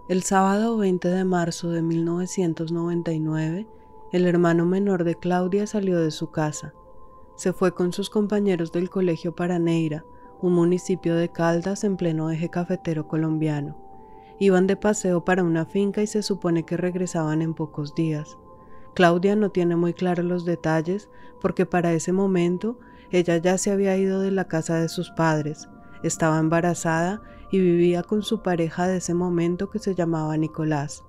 El sábado 20 de marzo de 1999, el hermano menor de Claudia salió de su casa. Se fue con sus compañeros del colegio para Neira, un municipio de Caldas en pleno eje cafetero colombiano. Iban de paseo para una finca y se supone que regresaban en pocos días. Claudia no tiene muy claros los detalles porque para ese momento ella ya se había ido de la casa de sus padres, estaba embarazada y vivía con su pareja de ese momento que se llamaba Nicolás.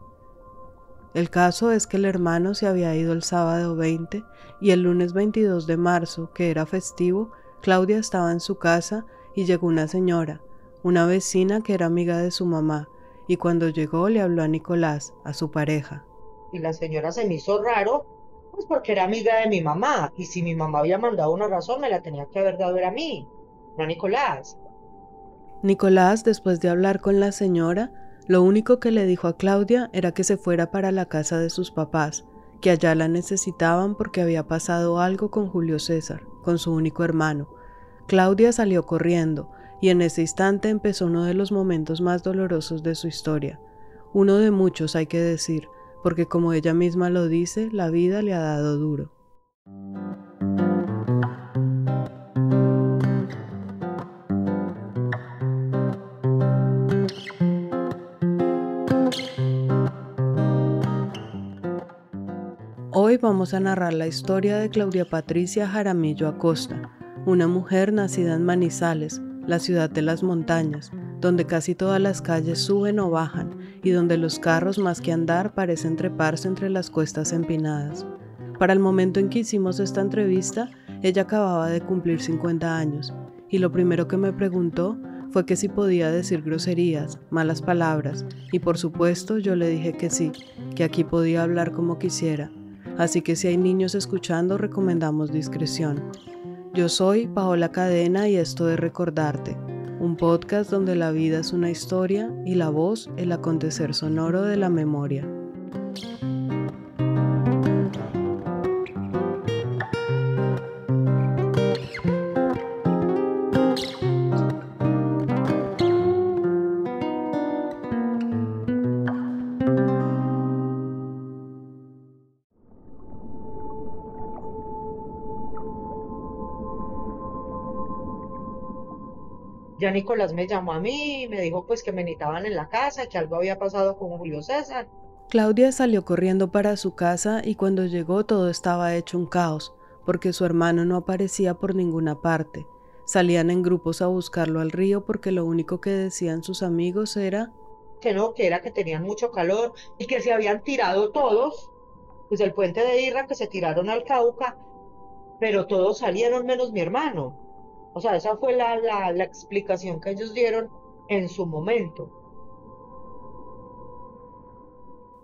El caso es que el hermano se había ido el sábado 20 y el lunes 22 de marzo, que era festivo, Claudia estaba en su casa y llegó una señora, una vecina que era amiga de su mamá, y cuando llegó le habló a Nicolás, a su pareja. Y la señora se me hizo raro, pues porque era amiga de mi mamá, y si mi mamá había mandado una razón, me la tenía que haber dado era a mí, no a Nicolás. Nicolás, después de hablar con la señora, lo único que le dijo a Claudia era que se fuera para la casa de sus papás, que allá la necesitaban porque había pasado algo con Julio César, con su único hermano. Claudia salió corriendo, y en ese instante empezó uno de los momentos más dolorosos de su historia. Uno de muchos, hay que decir, porque como ella misma lo dice, la vida le ha dado duro. Hoy vamos a narrar la historia de Claudia Patricia Jaramillo Acosta, una mujer nacida en Manizales, la ciudad de las montañas, donde casi todas las calles suben o bajan y donde los carros más que andar parecen treparse entre las cuestas empinadas. Para el momento en que hicimos esta entrevista, ella acababa de cumplir 50 años y lo primero que me preguntó fue que si podía decir groserías, malas palabras, y por supuesto yo le dije que sí, que aquí podía hablar como quisiera. Así que si hay niños escuchando, recomendamos discreción. Yo soy Paola Cadena y esto es Recordarte, un podcast donde la vida es una historia y la voz el acontecer sonoro de la memoria. Ya Nicolás me llamó a mí y me dijo pues que me necesitaban en la casa, que algo había pasado con Julio César. Claudia salió corriendo para su casa y cuando llegó todo estaba hecho un caos, porque su hermano no aparecía por ninguna parte. Salían en grupos a buscarlo al río porque lo único que decían sus amigos era: Que no, que era que tenían mucho calor y que se habían tirado todos, pues el puente de Irra, que se tiraron al Cauca, pero todos salieron menos mi hermano. O sea, esa fue la explicación que ellos dieron en su momento.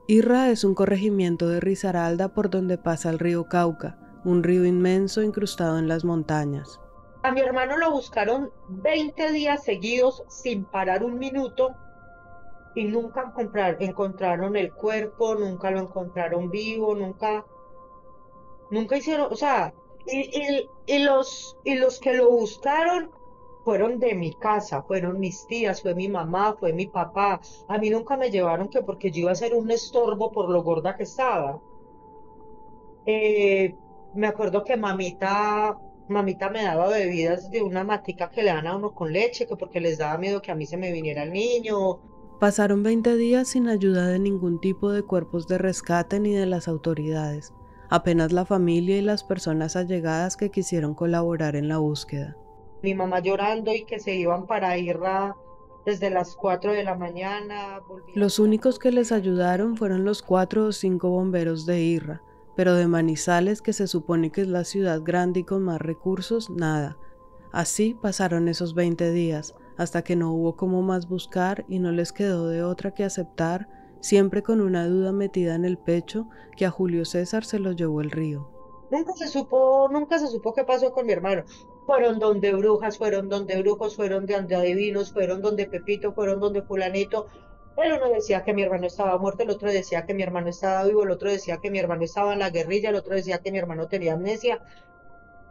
Irra es un corregimiento de Risaralda por donde pasa el río Cauca, un río inmenso incrustado en las montañas. A mi hermano lo buscaron 20 días seguidos sin parar un minuto y nunca encontraron el cuerpo, nunca lo encontraron vivo, nunca hicieron, o sea, y los que lo buscaron fueron de mi casa, fueron mis tías, fue mi mamá, fue mi papá. A mí nunca me llevaron que porque yo iba a ser un estorbo por lo gorda que estaba. Me acuerdo que mamita me daba bebidas de una matica que le dan a uno con leche, que porque les daba miedo que a mí se me viniera el niño. Pasaron 20 días sin ayuda de ningún tipo de cuerpos de rescate ni de las autoridades, apenas la familia y las personas allegadas que quisieron colaborar en la búsqueda. Mi mamá llorando y que se iban para Irra desde las 4 de la mañana, volvían Los a las únicos que 12 les de la ayudaron noche. fueron los 4 o 5 bomberos de Irra, pero de Manizales, que se supone que es la ciudad grande y con más recursos, nada. Así pasaron esos 20 días, hasta que no hubo cómo más buscar y no les quedó de otra que aceptar, siempre con una duda metida en el pecho, que a Julio César se lo llevó el río. Nunca se supo qué pasó con mi hermano. Fueron donde brujas, fueron donde brujos, fueron donde adivinos, fueron donde Pepito, fueron donde fulanito. El uno decía que mi hermano estaba muerto, el otro decía que mi hermano estaba vivo, el otro decía que mi hermano estaba en la guerrilla, el otro decía que mi hermano tenía amnesia.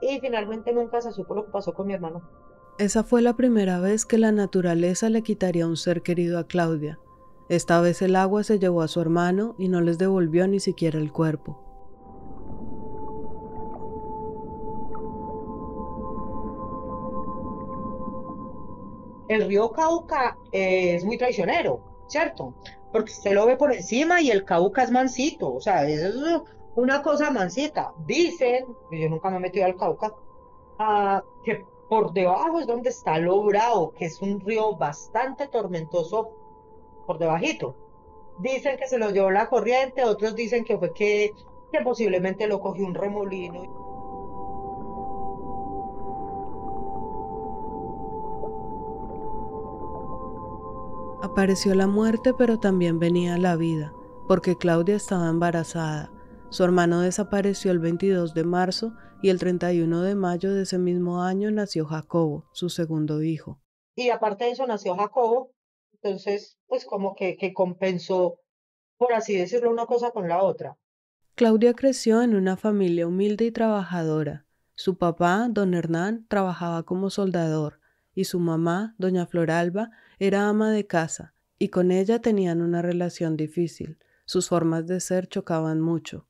Y finalmente nunca se supo lo que pasó con mi hermano. Esa fue la primera vez que la naturaleza le quitaría un ser querido a Claudia. Esta vez el agua se llevó a su hermano y no les devolvió ni siquiera el cuerpo. El río Cauca es muy traicionero, ¿cierto? Porque usted lo ve por encima y el Cauca es mansito, o sea, es una cosa mansita. Dicen, yo nunca me he metido al Cauca, que por debajo es donde está lo Bravo, que es un río bastante tormentoso por debajito. Dicen que se lo llevó la corriente, otros dicen que fue que posiblemente lo cogió un remolino. Apareció la muerte, pero también venía la vida, porque Claudia estaba embarazada. Su hermano desapareció el 22 de marzo y el 31 de mayo de ese mismo año nació Jacobo, su segundo hijo. Y aparte de eso nació Jacobo, entonces pues como que compensó, por así decirlo, una cosa con la otra. Claudia creció en una familia humilde y trabajadora. Su papá, don Hernán, trabajaba como soldador y su mamá, doña Floralba, era ama de casa y con ella tenían una relación difícil. Sus formas de ser chocaban mucho.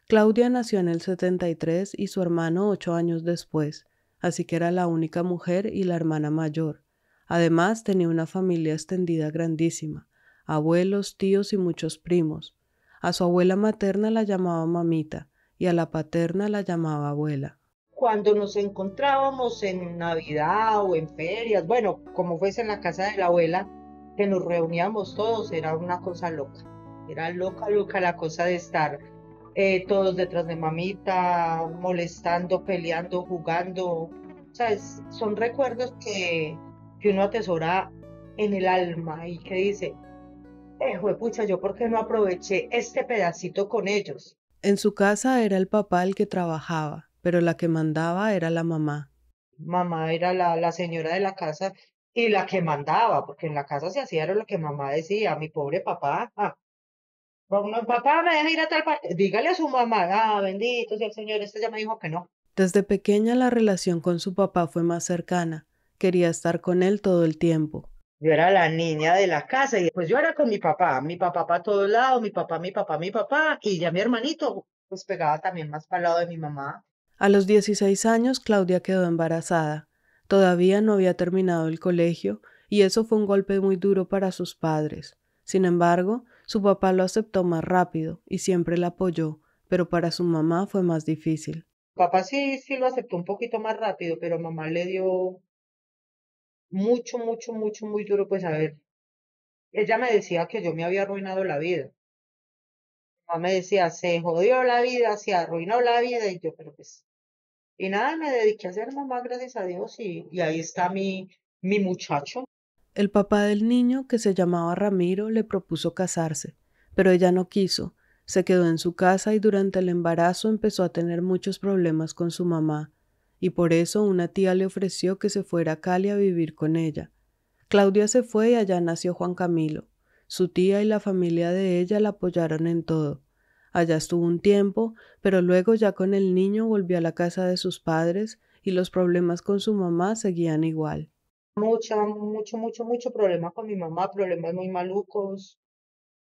Claudia nació en el 73 y su hermano 8 años después, así que era la única mujer y la hermana mayor. Además tenía una familia extendida grandísima, abuelos, tíos y muchos primos. A su abuela materna la llamaba mamita y a la paterna la llamaba abuela. Cuando nos encontrábamos en Navidad o en ferias, bueno, como fuese en la casa de la abuela, que nos reuníamos todos, era una cosa loca. Era loca, loca la cosa de estar todos detrás de mamita, molestando, peleando, jugando. O sea, son recuerdos que uno atesora en el alma y que dice, pucha, yo por qué no aproveché este pedacito con ellos. En su casa era el papá el que trabajaba, pero la que mandaba era la mamá. Mamá era la señora de la casa y la que mandaba, porque en la casa se hacía era lo que mamá decía, mi pobre papá, papá me deja ir a tal parte, dígale a su mamá, bendito sea el Señor, este ya me dijo que no. Desde pequeña la relación con su papá fue más cercana. Quería estar con él todo el tiempo. Yo era la niña de la casa y después yo era con mi papá para todos lados, mi papá, y ya mi hermanito pues pegaba también más para el lado de mi mamá. A los 16 años Claudia quedó embarazada. Todavía no había terminado el colegio y eso fue un golpe muy duro para sus padres. Sin embargo, su papá lo aceptó más rápido y siempre la apoyó, pero para su mamá fue más difícil. Papá sí, sí lo aceptó un poquito más rápido, pero mamá le dio mucho, mucho, mucho, muy duro, pues a ver. Ella me decía que yo me había arruinado la vida. Mamá me decía, se jodió la vida, se arruinó la vida, y yo, pero pues, y nada, me dediqué a ser mamá, gracias a Dios, y ahí está mi muchacho. El papá del niño, que se llamaba Ramiro, le propuso casarse, pero ella no quiso. Se quedó en su casa y durante el embarazo empezó a tener muchos problemas con su mamá, y por eso una tía le ofreció que se fuera a Cali a vivir con ella. Claudia se fue y allá nació Juan Camilo. Su tía y la familia de ella la apoyaron en todo. Allá estuvo un tiempo, pero luego ya con el niño volvió a la casa de sus padres y los problemas con su mamá seguían igual. Mucho, mucho, mucho problema con mi mamá, problemas muy malucos.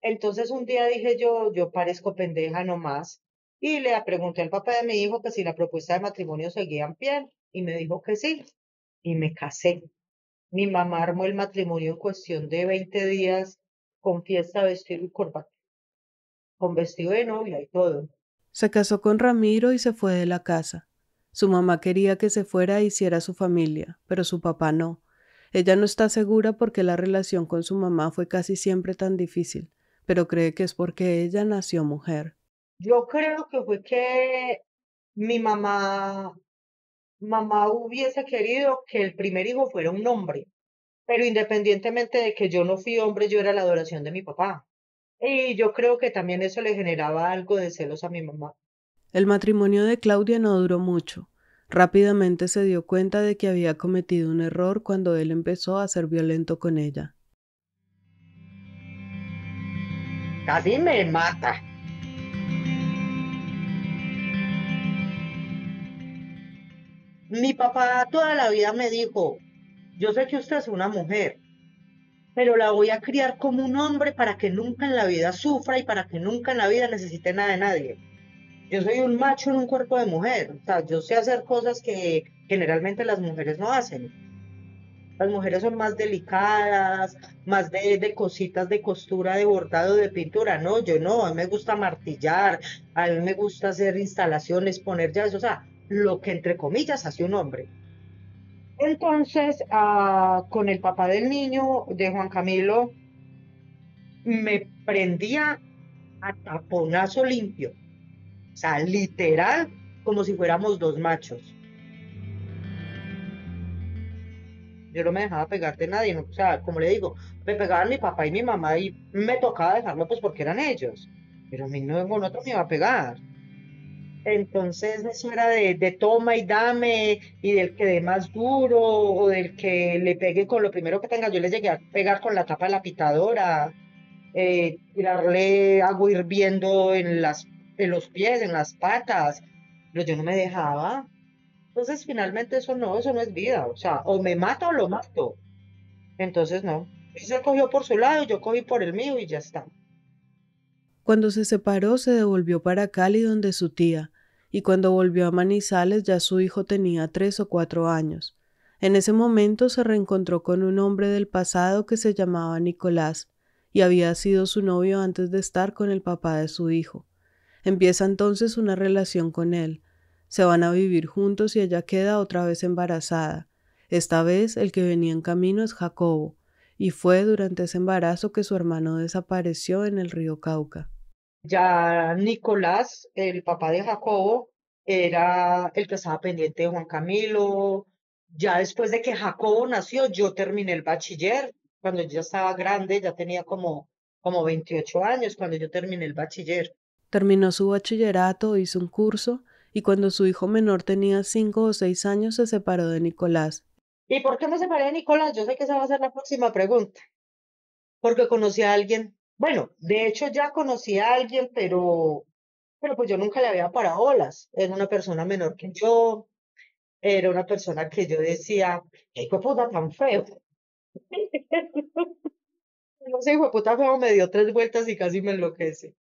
Entonces un día dije yo parezco pendeja nomás. Y le pregunté al papá de mi hijo que si la propuesta de matrimonio seguía en pie, y me dijo que sí. Y me casé. Mi mamá armó el matrimonio en cuestión de 20 días con fiesta, vestido y corbata, con vestido de novia y todo. Se casó con Ramiro y se fue de la casa. Su mamá quería que se fuera e hiciera su familia, pero su papá no. Ella no está segura porque la relación con su mamá fue casi siempre tan difícil, pero cree que es porque ella nació mujer. Yo creo que fue que mi mamá hubiese querido que el primer hijo fuera un hombre, pero independientemente de que yo no fui hombre, yo era la adoración de mi papá. Y yo creo que también eso le generaba algo de celos a mi mamá. El matrimonio de Claudia no duró mucho. Rápidamente se dio cuenta de que había cometido un error cuando él empezó a ser violento con ella. Casi me mata. Mi papá toda la vida me dijo, yo sé que usted es una mujer, pero la voy a criar como un hombre para que nunca en la vida sufra y para que nunca en la vida necesite nada de nadie. Yo soy un macho en un cuerpo de mujer, o sea, yo sé hacer cosas que generalmente las mujeres no hacen. Las mujeres son más delicadas, más de cositas de costura, de bordado, de pintura. No, yo no, a mí me gusta martillar, a mí me gusta hacer instalaciones, poner llaves, o sea, lo que entre comillas hace un hombre. Entonces, con el papá del niño, de Juan Camilo, me prendía a taponazo limpio, o sea, literal, como si fuéramos dos machos. Yo no me dejaba pegar de nadie, no, o sea, como le digo, me pegaban mi papá y mi mamá y me tocaba dejarlo pues porque eran ellos, pero a mí no, ningún otro me iba a pegar. Entonces eso era de toma y dame y del que dé más duro o del que le pegue con lo primero que tenga. Yo le llegué a pegar con la tapa de la pitadora, tirarle agua hirviendo en los pies, en las patas, pero yo no me dejaba. Entonces finalmente eso no es vida, o sea, o me mata o lo mato. Entonces no. Él cogió por su lado, yo cogí por el mío y ya está. Cuando se separó, se devolvió para Cali donde su tía, y cuando volvió a Manizales ya su hijo tenía 3 o 4 años. En ese momento se reencontró con un hombre del pasado que se llamaba Nicolás, y había sido su novio antes de estar con el papá de su hijo. Empieza entonces una relación con él. Se van a vivir juntos y ella queda otra vez embarazada. Esta vez el que venía en camino es Jacobo, y fue durante ese embarazo que su hermano desapareció en el río Cauca. Ya Nicolás, el papá de Jacobo, era el que estaba pendiente de Juan Camilo. Ya después de que Jacobo nació, yo terminé el bachiller. Cuando yo ya estaba grande, ya tenía como 28 años cuando yo terminé el bachiller. Terminó su bachillerato, hizo un curso, y cuando su hijo menor tenía 5 o 6 años se separó de Nicolás. ¿Y por qué me separé de Nicolás? Yo sé que esa va a ser la próxima pregunta. Porque conocí a alguien, bueno, de hecho ya conocí a alguien, pero pues yo nunca le había parado bolas. Era una persona menor que yo, era una persona que yo decía, qué hijo de puta tan feo. No sé, hijo de puta feo me dio tres vueltas y casi me enloquece.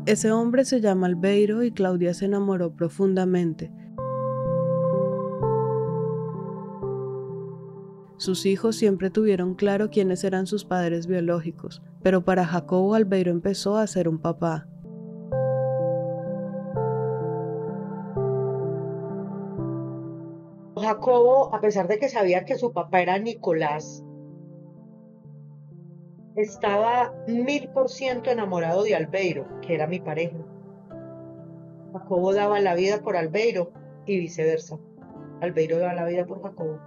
Ese hombre se llama Albeiro y Claudia se enamoró profundamente. Sus hijos siempre tuvieron claro quiénes eran sus padres biológicos, pero para Jacobo Albeiro empezó a ser un papá. Jacobo, a pesar de que sabía que su papá era Nicolás, estaba 1000% enamorado de Albeiro, que era mi pareja. Jacobo daba la vida por Albeiro y viceversa. Albeiro daba la vida por Jacobo.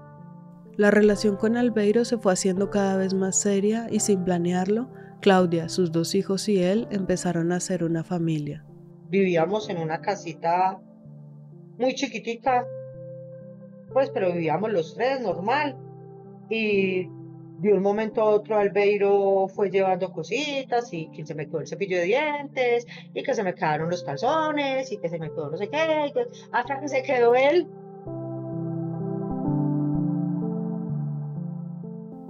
La relación con Albeiro se fue haciendo cada vez más seria y sin planearlo, Claudia, sus 2 hijos y él empezaron a ser una familia. Vivíamos en una casita muy chiquitica, pues, pero vivíamos los tres normal. Y de un momento a otro Albeiro fue llevando cositas y que se me quedó el cepillo de dientes y que se me quedaron los calzones y que se me quedó no sé qué, hasta que se quedó él.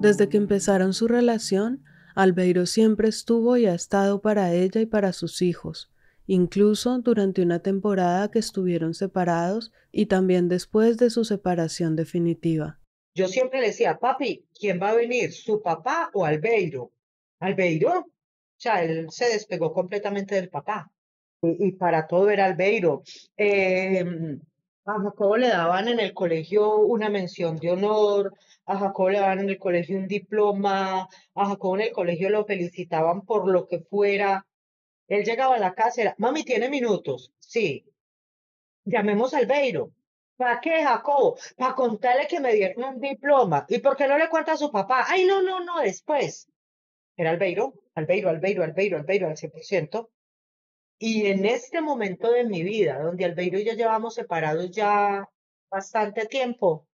Desde que empezaron su relación, Albeiro siempre estuvo y ha estado para ella y para sus hijos, incluso durante una temporada que estuvieron separados y también después de su separación definitiva. Yo siempre le decía, papi, ¿quién va a venir? ¿Su papá o Albeiro? Albeiro. O sea, él se despegó completamente del papá. Y para todo era Albeiro. A Jacobo le daban en el colegio una mención de honor, a Jacobo le daban en el colegio un diploma, a Jacobo en el colegio lo felicitaban por lo que fuera. Él llegaba a la casa, era, mami, ¿tiene minutos? Sí, llamemos a Albeiro. ¿Para qué, Jacobo? Para contarle que me dieron un diploma. ¿Y por qué no le cuenta a su papá? Ay, no, no, no, después. Era Albeiro, Albeiro, Albeiro, Albeiro, Albeiro al 100%. Y en este momento de mi vida, donde Albeiro y yo llevamos separados ya bastante tiempo,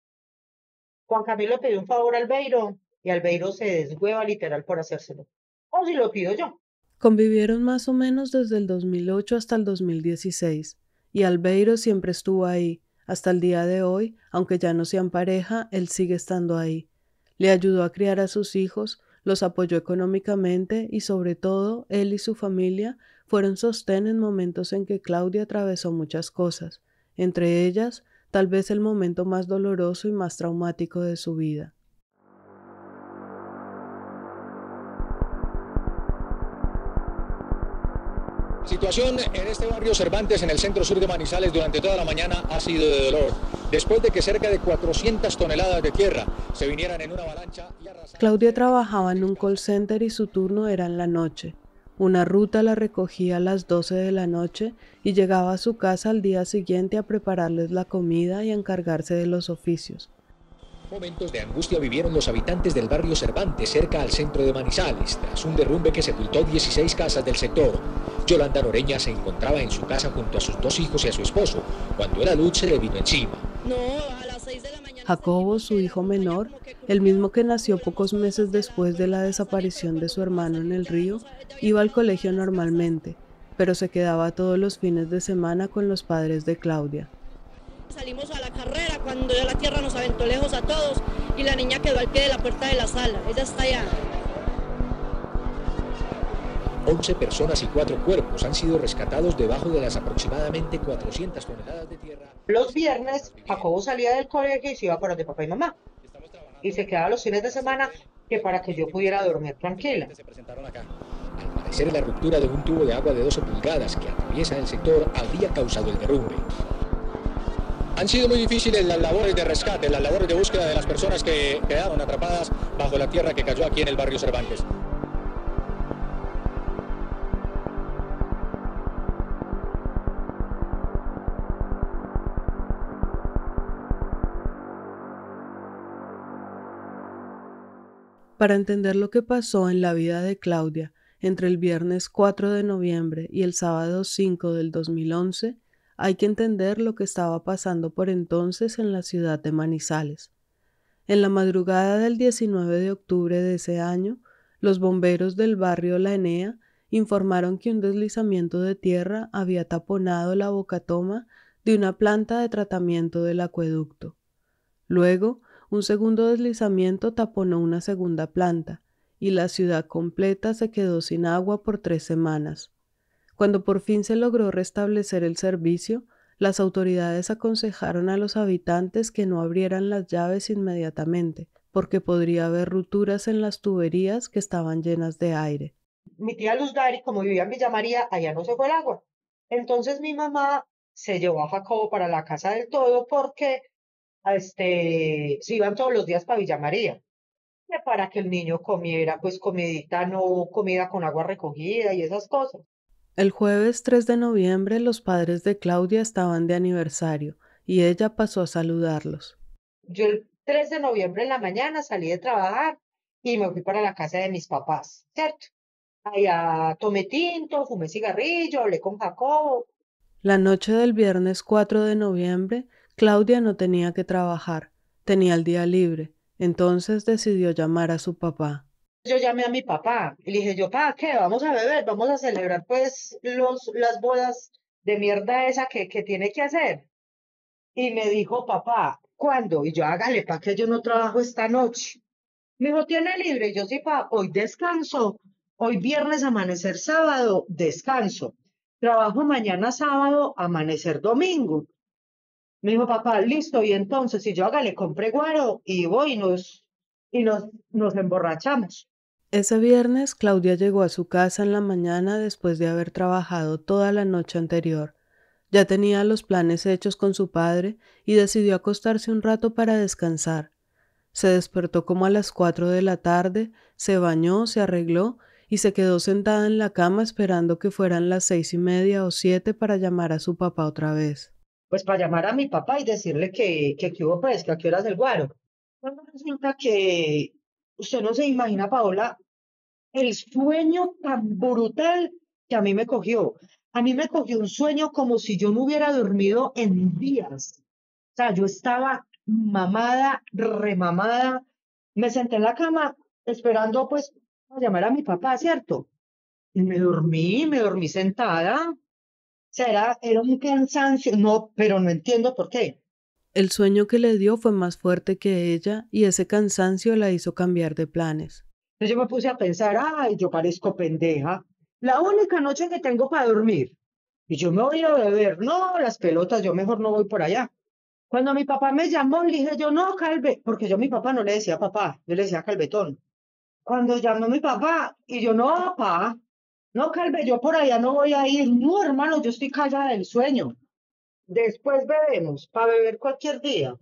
Juan Camilo le pidió un favor a Albeiro y Albeiro se deshueva literal por hacérselo. O si lo pido yo. Convivieron más o menos desde el 2008 hasta el 2016. y Albeiro siempre estuvo ahí. Hasta el día de hoy, aunque ya no sean pareja, él sigue estando ahí. Le ayudó a criar a sus hijos, los apoyó económicamente y sobre todo, él y su familia fueron sostén en momentos en que Claudia atravesó muchas cosas, entre ellas, tal vez el momento más doloroso y más traumático de su vida. La situación en este barrio Cervantes, en el centro sur de Manizales, durante toda la mañana ha sido de dolor. Después de que cerca de 400 toneladas de tierra se vinieran en una avalancha y arrasaran Claudia cerca de trabajaba en 16 un call casas. center y su turno era en la noche. Una ruta la recogía a las 12 de la noche y llegaba a su casa al día siguiente a prepararles la comida y a encargarse de los oficios. Momentos de angustia vivieron los habitantes del barrio Cervantes, cerca al centro de Manizales, tras un derrumbe que sepultó 16 casas del sector. Yolanda Noreña se encontraba en su casa junto a sus dos hijos y a su esposo, cuando la luz se le vino encima. No, a las 6 de la mañana Jacobo, sentimos su que la hijo montaña menor, como que el crujía, mismo que como nació la pocos monzón meses hacia la después de la puerta para salir, pero desaparición de cuando su fuimos a hermano en salir el ya, río, vamos a ver, ya había iba al quedado colegio todas las casas. normalmente, pero se quedaba todos los fines de semana con los padres de Claudia. Salimos a la carrera cuando ya la tierra nos aventó lejos a todos y la niña quedó al pie de la puerta de la sala. Ella está allá. 11 personas y 4 cuerpos han sido rescatados debajo de las aproximadamente 400 toneladas de tierra que Los sepultaron las viernes, Jacobo viviendas. salía del colegio y se iba para donde papá y mamá. Estamos Y trabajando se quedaba los fines con de semana Trascender, que que para que algunos yo pudiera periodistas dormir tranquila. recientemente se presentaron acá. Al parecer, la ruptura de un tubo de agua de 12 pulgadas que atraviesa el sector habría causado el derrumbe. Han sido muy difíciles las labores de rescate, las labores de búsqueda de las personas que quedaron atrapadas bajo la tierra que cayó aquí en el barrio Cervantes. Para entender lo que pasó en la vida de Claudia entre el viernes 4 de noviembre y el sábado 5 del 2011, hay que entender lo que estaba pasando por entonces en la ciudad de Manizales. En la madrugada del 19 de octubre de ese año, los bomberos del barrio La Enea informaron que un deslizamiento de tierra había taponado la bocatoma de una planta de tratamiento del acueducto. Luego, un segundo deslizamiento taponó una segunda planta, y la ciudad completa se quedó sin agua por 3 semanas. Cuando por fin se logró restablecer el servicio, las autoridades aconsejaron a los habitantes que no abrieran las llaves inmediatamente, porque podría haber rupturas en las tuberías que estaban llenas de aire. Mi tía Luz Dari, como vivía en Villa María, allá no se fue el agua. Entonces mi mamá se llevó a Jacobo para la casa del todo porque se iban todos los días para Villa María, que para que el niño comiera pues comidita, no comida con agua recogida y esas cosas. El jueves 3 de noviembre los padres de Claudia estaban de aniversario y ella pasó a saludarlos. Yo el 3 de noviembre en la mañana salí de trabajar y me fui para la casa de mis papás, ¿cierto? Allá tomé tinto, fumé cigarrillo, hablé con Jacobo. La noche del viernes 4 de noviembre, Claudia no tenía que trabajar, tenía el día libre, entonces decidió llamar a su papá. Yo llamé a mi papá y le dije, yo, ¿para qué? Vamos a beber, vamos a celebrar pues las bodas de mierda esa que tiene que hacer. Y me dijo, papá, ¿cuándo? Y yo, hágale, ¿para qué yo no trabajo esta noche? Me dijo, ¿tiene libre? Y yo, sí, papá, hoy descanso. Hoy viernes, amanecer sábado, descanso. Trabajo mañana sábado, amanecer domingo. Me dijo, papá, listo, y entonces, si yo hágale, compré guaro y voy y nos emborrachamos. Ese viernes, Claudia llegó a su casa en la mañana después de haber trabajado toda la noche anterior. Ya tenía los planes hechos con su padre y decidió acostarse un rato para descansar. Se despertó como a las 4 de la tarde, se bañó, se arregló y se quedó sentada en la cama esperando que fueran las 6:30 o 7 para llamar a su papá otra vez. Pues para llamar a mi papá y decirle que hubo pues, que a qué horas el guaro. Bueno, resulta que usted no se imagina, Paola, el sueño tan brutal que a mí me cogió. A mí me cogió un sueño como si yo no hubiera dormido en días. O sea, yo estaba mamada, remamada. Me senté en la cama esperando pues a llamar a mi papá, ¿cierto? Y me dormí sentada. sea, era un cansancio, no, pero no entiendo por qué. El sueño que le dio fue más fuerte que ella y ese cansancio la hizo cambiar de planes. Entonces yo me puse a pensar, ay, yo parezco pendeja. La única noche que tengo para dormir. Y yo me voy a beber. No, las pelotas, yo mejor no voy por allá. Cuando mi papá me llamó, le dije yo, no, Calve, porque yo a mi papá no le decía papá, yo le decía Calvetón. Cuando llamó mi papá, y yo, no, papá, no, Calve, yo por allá no voy a ir. No, hermano, yo estoy callada del sueño. Después bebemos, para beber cualquier día.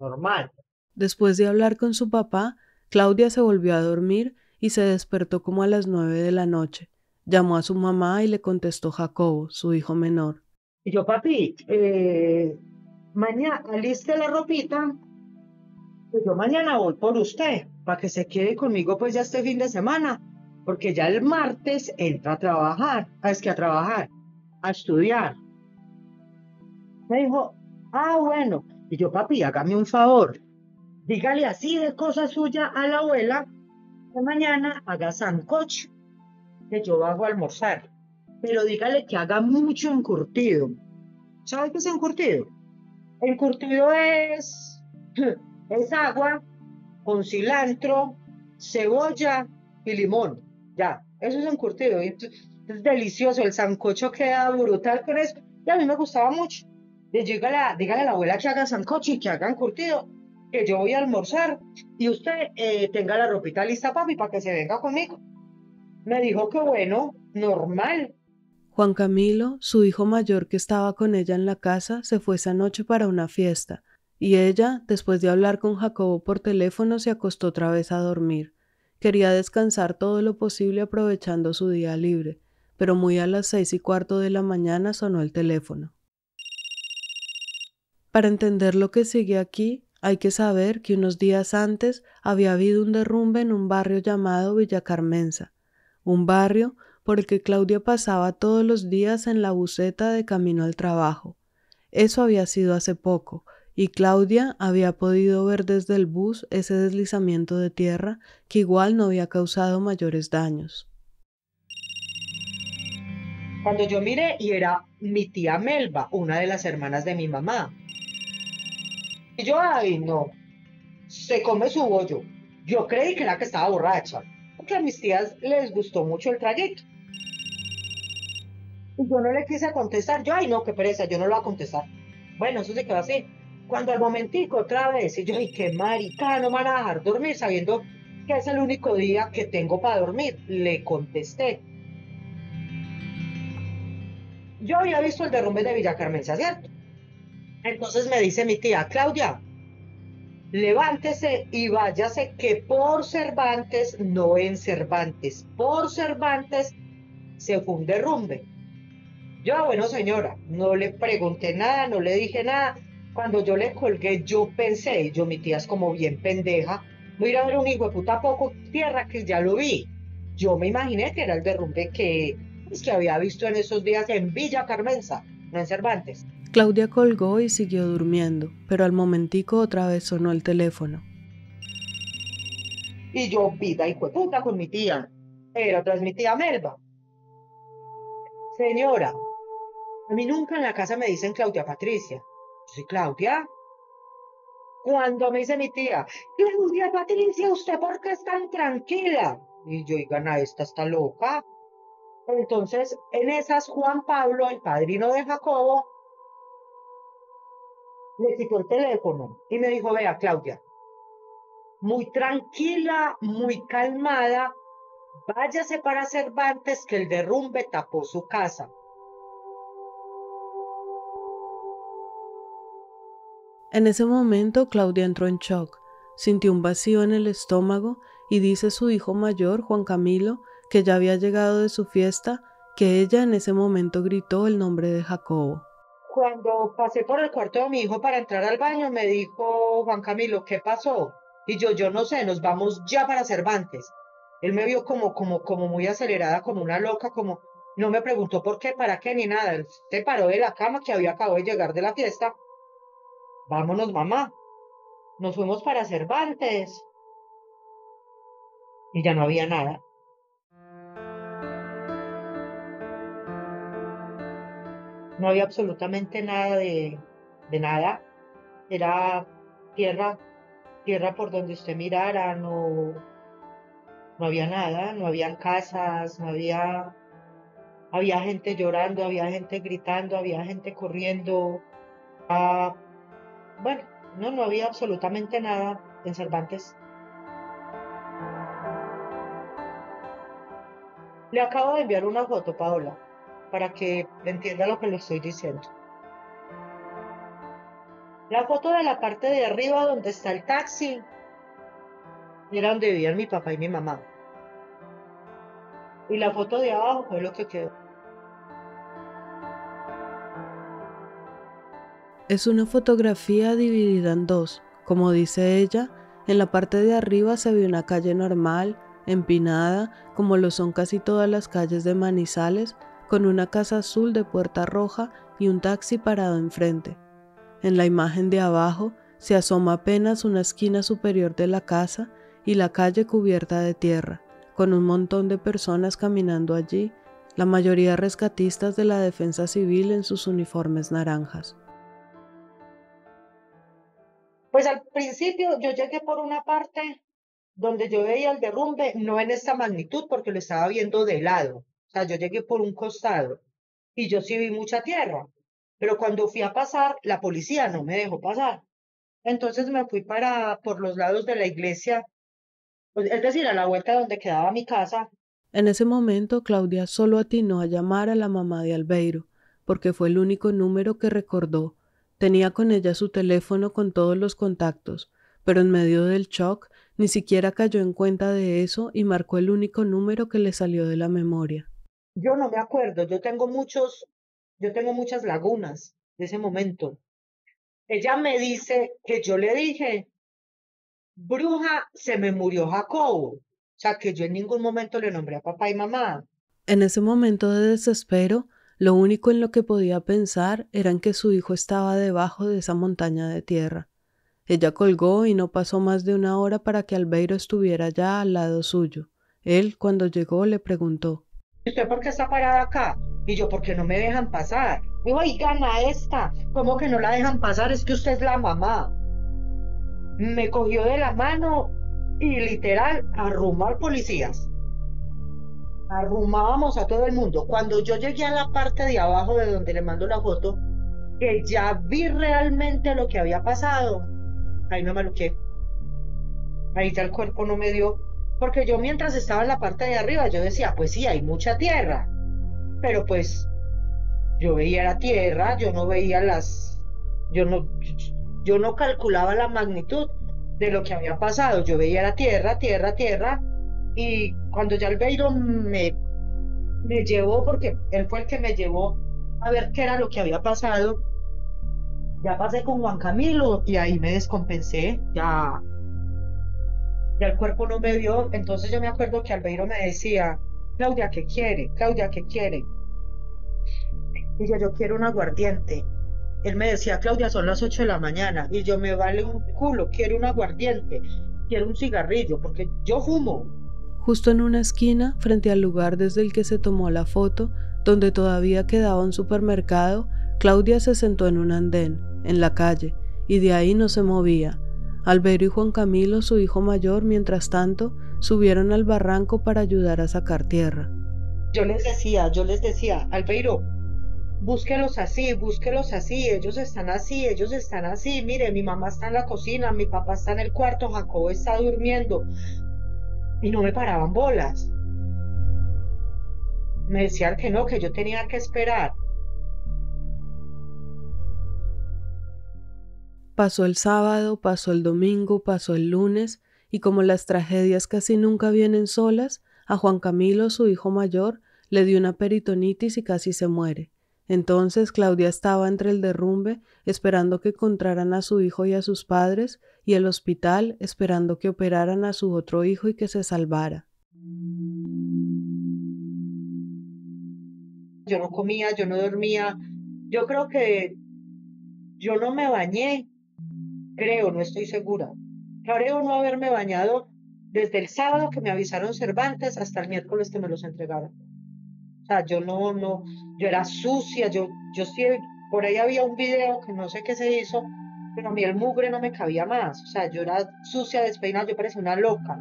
Normal. Después de hablar con su papá, Claudia se volvió a dormir y se despertó como a las 9 de la noche. Llamó a su mamá y le contestó Jacobo, su hijo menor. Y yo, papi, mañana aliste la ropita, que yo mañana voy por usted, para que se quede conmigo pues ya este fin de semana, porque ya el martes entra a trabajar, a trabajar, a estudiar. Me dijo, ah, bueno. Y yo, papi, hágame un favor, dígale así de cosa suya a la abuela, que mañana haga sancocho, que yo hago a almorzar, pero dígale que haga mucho encurtido. ¿Sabe qué es encurtido? Encurtido es agua con cilantro, cebolla y limón. Ya, eso es encurtido. Es delicioso, el sancocho queda brutal con eso. Y a mí me gustaba mucho. Y dígale a la abuela que haga sancocho y que haga encurtido, que yo voy a almorzar y usted tenga la ropita lista, papi, para que se venga conmigo. Me dijo que bueno, normal. Juan Camilo, su hijo mayor que estaba con ella en la casa, se fue esa noche para una fiesta, y ella, después de hablar con Jacobo por teléfono, se acostó otra vez a dormir. Quería descansar todo lo posible aprovechando su día libre, pero muy a las 6:15 de la mañana sonó el teléfono. Para entender lo que sigue aquí, hay que saber que unos días antes había habido un derrumbe en un barrio llamado Villa Carmenza, un barrio por el que Claudia pasaba todos los días en la buseta de camino al trabajo. Eso había sido hace poco, y Claudia había podido ver desde el bus ese deslizamiento de tierra que igual no había causado mayores daños. Cuando yo miré, y era mi tía Melba, una de las hermanas de mi mamá. Y yo, ay, no, se come su bollo. Yo creí que era que estaba borracha, porque a mis tías les gustó mucho el trayecto. Y yo no le quise contestar. Yo, ay, no, qué pereza, yo no lo voy a contestar. Bueno, eso se quedó así. Cuando al momentico otra vez, y yo, ay, qué marica, no me van a dejar dormir, sabiendo que es el único día que tengo para dormir. Le contesté. Yo había visto el derrumbe de Villa Carmenza, ¿cierto? Entonces me dice mi tía, Claudia, levántese y váyase que por Cervantes, no en Cervantes, por Cervantes se fue un derrumbe. Yo, bueno, señora, no le pregunté nada, no le dije nada. Cuando yo le colgué, yo pensé, mi tía es como bien pendeja, voy a ir a ver un hijo de puta poco tierra que ya lo vi. Yo me imaginé que era el derrumbe que había visto en esos días en Villa Carmenza, no en Cervantes. Claudia colgó y siguió durmiendo, pero al momentico otra vez sonó el teléfono. Y yo, vida hijo de puta con mi tía. Era tras mi tía Melba. Señora, a mí nunca en la casa me dicen Claudia Patricia. Yo soy Claudia. Cuando me dice mi tía, Claudia Patricia, ¿usted por qué es tan tranquila? Y yo, oigan, esta está loca. Entonces, en esas, Juan Pablo, el padrino de Jacobo, le quitó el teléfono y me dijo, vea, Claudia, muy tranquila, muy calmada, váyase para Cervantes que el derrumbe tapó su casa. En ese momento Claudia entró en shock, sintió un vacío en el estómago y dice su hijo mayor, Juan Camilo, que ya había llegado de su fiesta, que ella en ese momento gritó el nombre de Jacobo. Cuando pasé por el cuarto de mi hijo para entrar al baño, me dijo Juan Camilo, ¿qué pasó? Y yo no sé, nos vamos ya para Cervantes. Él me vio como muy acelerada, como una loca, como no me preguntó por qué, para qué, ni nada. Él se paró de la cama que había acabado de llegar de la fiesta. Vámonos, mamá. Nos fuimos para Cervantes. Y ya no había nada. no había absolutamente nada de nada, era tierra, tierra por donde usted mirara, no, no había nada, no habían casas, no había, había gente llorando, había gente gritando, había gente corriendo, ah, bueno, no, no había absolutamente nada en Cervantes. Le acabo de enviar una foto, Paola, para que entienda lo que le estoy diciendo. La foto de la parte de arriba donde está el taxi era donde vivían mi papá y mi mamá. Y la foto de abajo fue lo que quedó. Es una fotografía dividida en dos. Como dice ella, en la parte de arriba se ve una calle normal, empinada, como lo son casi todas las calles de Manizales, con una casa azul de puerta roja y un taxi parado enfrente. En la imagen de abajo se asoma apenas una esquina superior de la casa y la calle cubierta de tierra, con un montón de personas caminando allí, la mayoría rescatistas de la Defensa Civil en sus uniformes naranjas. Pues al principio yo llegué por una parte donde yo veía el derrumbe, no en esta magnitud porque lo estaba viendo de lado. O sea, yo llegué por un costado y yo sí vi mucha tierra. Pero cuando fui a pasar, la policía no me dejó pasar. Entonces me fui por los lados de la iglesia, pues, es decir, a la vuelta donde quedaba mi casa. En ese momento, Claudia solo atinó a llamar a la mamá de Albeiro, porque fue el único número que recordó. Tenía con ella su teléfono con todos los contactos, pero en medio del shock ni siquiera cayó en cuenta de eso y marcó el único número que le salió de la memoria. Yo no me acuerdo, yo tengo muchas lagunas de ese momento. Ella me dice que yo le dije, bruja, se me murió Jacobo. O sea, que yo en ningún momento le nombré a papá y mamá. En ese momento de desespero, lo único en lo que podía pensar era en que su hijo estaba debajo de esa montaña de tierra. Ella colgó y no pasó más de una hora para que Albeiro estuviera ya al lado suyo. Él, cuando llegó, le preguntó: ¿Y usted por qué está parada acá? Y yo, ¿por qué no me dejan pasar? Y oigan a esta, ¿cómo que no la dejan pasar? Es que usted es la mamá. Me cogió de la mano y literal arrumó al policías. Arrumábamos a todo el mundo. Cuando yo llegué a la parte de abajo de donde le mando la foto, que ya vi realmente lo que había pasado, ahí me maluqué. Ahí ya el cuerpo no me dio. Porque yo mientras estaba en la parte de arriba, yo decía, pues sí, hay mucha tierra. Pero pues yo veía la tierra, yo no veía yo no, yo no calculaba la magnitud de lo que había pasado. Yo veía la tierra, tierra, tierra. Y cuando ya Albeiro me llevó, porque él fue el que me llevó a ver qué era lo que había pasado, ya pasé con Juan Camilo y ahí me descompensé, ya el cuerpo no me vio. Entonces yo me acuerdo que Albeiro me decía, Claudia, ¿qué quiere? Claudia, ¿qué quiere? Y yo quiero un aguardiente. Él me decía, Claudia, son las 8 de la mañana. Y yo, me vale un culo, quiero un aguardiente, quiero un cigarrillo, porque yo fumo. Justo en una esquina, frente al lugar desde el que se tomó la foto, donde todavía quedaba un supermercado, Claudia se sentó en un andén, en la calle, y de ahí no se movía. Albeiro y Juan Camilo, su hijo mayor, mientras tanto, subieron al barranco para ayudar a sacar tierra. Yo les decía, Albeiro, búsquelos así, ellos están así, mire, mi mamá está en la cocina, mi papá está en el cuarto, Jacobo está durmiendo, y no me paraban bolas. Me decían que no, que yo tenía que esperar. Pasó el sábado, pasó el domingo, pasó el lunes, y como las tragedias casi nunca vienen solas, a Juan Camilo, su hijo mayor, le dio una peritonitis y casi se muere. Entonces Claudia estaba entre el derrumbe, esperando que encontraran a su hijo y a sus padres, y el hospital, esperando que operaran a su otro hijo y que se salvara. Yo no comía, yo no dormía. Yo creo que yo no me bañé, creo, no estoy segura. Creo no haberme bañado desde el sábado que me avisaron Cervantes hasta el miércoles que me los entregaron. sea, yo era sucia, yo sí, por ahí había un video que no sé qué se hizo, pero a mí el mugre no me cabía más. O sea, yo era sucia, despeinada, yo parecía una loca.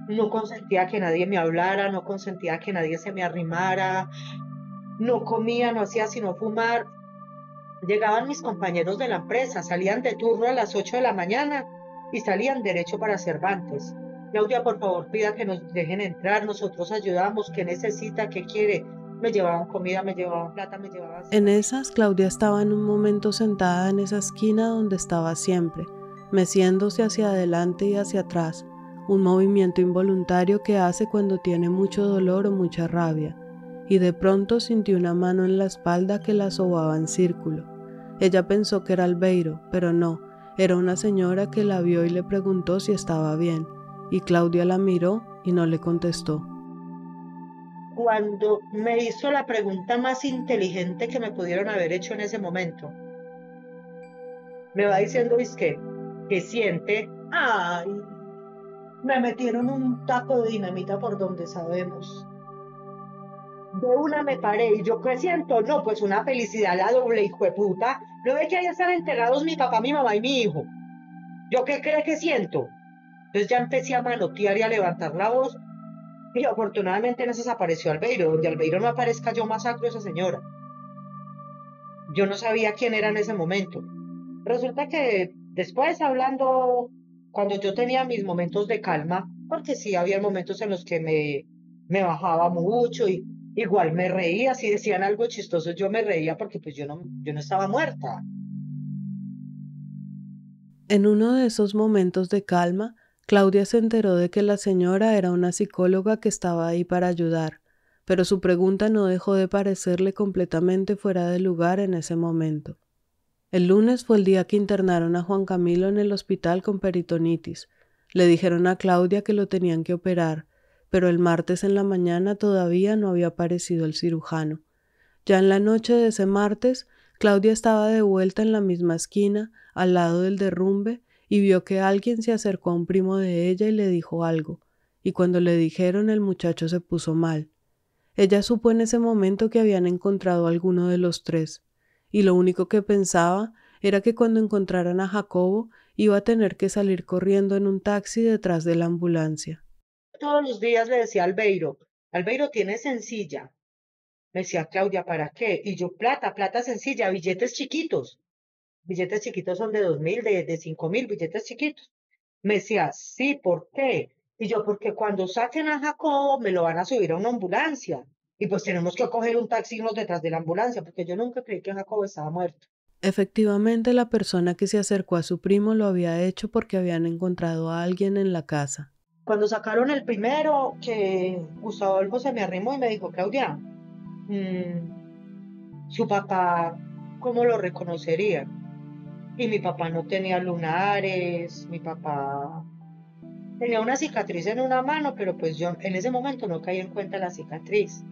No consentía que nadie me hablara, no consentía que nadie se me arrimara, no comía, no hacía sino fumar. Llegaban mis compañeros de la empresa, salían de turno a las 8 de la mañana y salían derecho para Cervantes. Claudia, por favor, pida que nos dejen entrar, nosotros ayudamos, ¿qué necesita? ¿Qué quiere? Me llevaban comida, me llevaban plata, me llevaban En cigarrillos. esas, Claudia estaba en un momento sentada en esa esquina donde estaba siempre, meciéndose hacia adelante y hacia atrás, un movimiento involuntario que hace cuando tiene mucho dolor o mucha rabia, y de pronto sintió una mano en la espalda que la sobaba en círculo. Ella pensó que era Albeiro, pero no, era una señora que la vio y le preguntó si estaba bien, y Claudia la miró y no le contestó. Cuando me hizo la pregunta más inteligente que me pudieron haber hecho en ese momento, me va diciendo, es que siente, ay, me metieron un taco de dinamita por donde sabemos. De una me paré y yo, ¿qué siento? No, pues una felicidad la doble, hijo de puta. No ve que ahí están enterrados mi papá, mi mamá y mi hijo. ¿Yo qué cree que siento? Entonces ya empecé a manotear y a levantar la voz. Y afortunadamente en eso desapareció Albeiro. Donde Albeiro no aparezca, yo masacro a esa señora. Yo no sabía quién era en ese momento. Resulta que después hablando, cuando yo tenía mis momentos de calma, porque sí había momentos en los que me bajaba mucho y igual me reía, si decían algo chistoso yo me reía porque pues yo no estaba muerta. En uno de esos momentos de calma, Claudia se enteró de que la señora era una psicóloga que estaba ahí para ayudar, pero su pregunta no dejó de parecerle completamente fuera de lugar en ese momento. El lunes fue el día que internaron a Juan Camilo en el hospital con peritonitis. Le dijeron a Claudia que lo tenían que operar, pero el martes en la mañana todavía no había aparecido el cirujano. Ya en la noche de ese martes, Claudia estaba de vuelta en la misma esquina, al lado del derrumbe, y vio que alguien se acercó a un primo de ella y le dijo algo, y cuando le dijeron el muchacho se puso mal. Ella supo en ese momento que habían encontrado a alguno de los tres, y lo único que pensaba era que cuando encontraran a Jacobo iba a tener que salir corriendo en un taxi detrás de la ambulancia. Todos los días le decía a Albeiro, Albeiro tiene sencilla. Me decía Claudia, ¿para qué? Y yo, plata sencilla, billetes chiquitos. Billetes chiquitos son de 2.000, de 5.000, billetes chiquitos. Me decía, sí, ¿por qué? Y yo, porque cuando saquen a Jacobo me lo van a subir a una ambulancia. Y pues tenemos que coger un taxi y irnos detrás de la ambulancia, porque yo nunca creí que Jacobo estaba muerto. Efectivamente, la persona que se acercó a su primo lo había hecho porque habían encontrado a alguien en la casa. Cuando sacaron el primero, que Gustavo Adolfo se me arrimó y me dijo, Claudia, su papá, ¿cómo lo reconocería? Y mi papá no tenía lunares, mi papá tenía una cicatriz en una mano, pero pues yo en ese momento no caí en cuenta la cicatriz.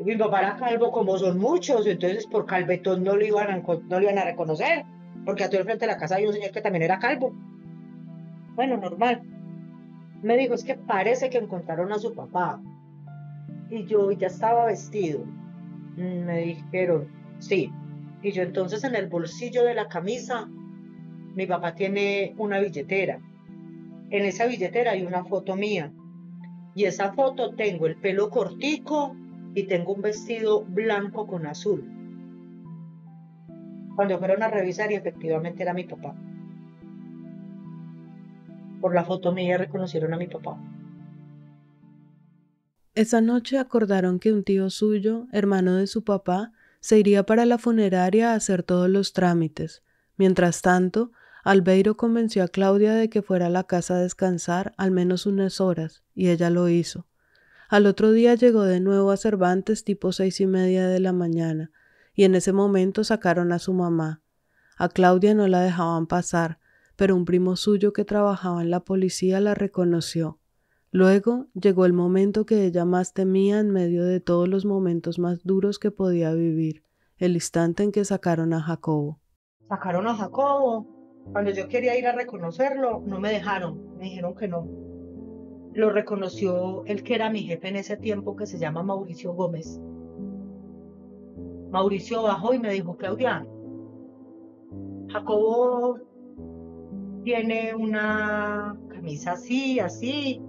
Mi papá era calvo como son muchos, entonces por calvetón no lo iban a reconocer, porque a todo el frente de la casa hay un señor que también era calvo. Bueno, normal. Me dijo, es que parece que encontraron a su papá. Y yo ya estaba vestido. Me dijeron, sí. Y yo entonces en el bolsillo de la camisa, mi papá tiene una billetera. En esa billetera hay una foto mía. Y esa foto tengo el pelo cortico y tengo un vestido blanco con azul. Cuando fueron a revisar y efectivamente era mi papá. Por la foto mía reconocieron a mi papá. Esa noche acordaron que un tío suyo, hermano de su papá, se iría para la funeraria a hacer todos los trámites. Mientras tanto, Albeiro convenció a Claudia de que fuera a la casa a descansar al menos unas horas, y ella lo hizo. Al otro día llegó de nuevo a Cervantes tipo 6:30 de la mañana, y en ese momento sacaron a su mamá. A Claudia no la dejaban pasar, pero un primo suyo que trabajaba en la policía la reconoció. Luego llegó el momento que ella más temía en medio de todos los momentos más duros que podía vivir, el instante en que sacaron a Jacobo. Sacaron a Jacobo. Cuando yo quería ir a reconocerlo, no me dejaron. Me dijeron que no. lo reconoció el que era mi jefe en ese tiempo, que se llama Mauricio Gómez. Mauricio bajó y me dijo, Claudia, Jacobo tiene una camisa así, así,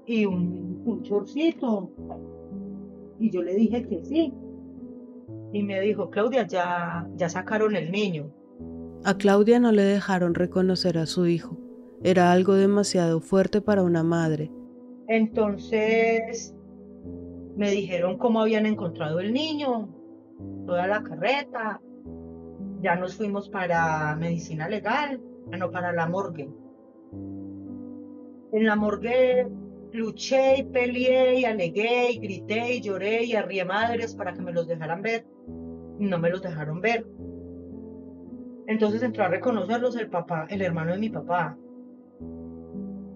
y un chorcito. Y yo le dije que sí. Y me dijo, Claudia, ya sacaron el niño. A Claudia no le dejaron reconocer a su hijo. Era algo demasiado fuerte para una madre. Entonces me dijeron cómo habían encontrado el niño, toda la carreta. Ya nos fuimos para medicina legal, no, para la morgue. En la morgue luché y peleé y alegué y grité y lloré y arrié madres para que me los dejaran ver. No me los dejaron ver. Entonces entró a reconocerlos el papá, el hermano de mi papá.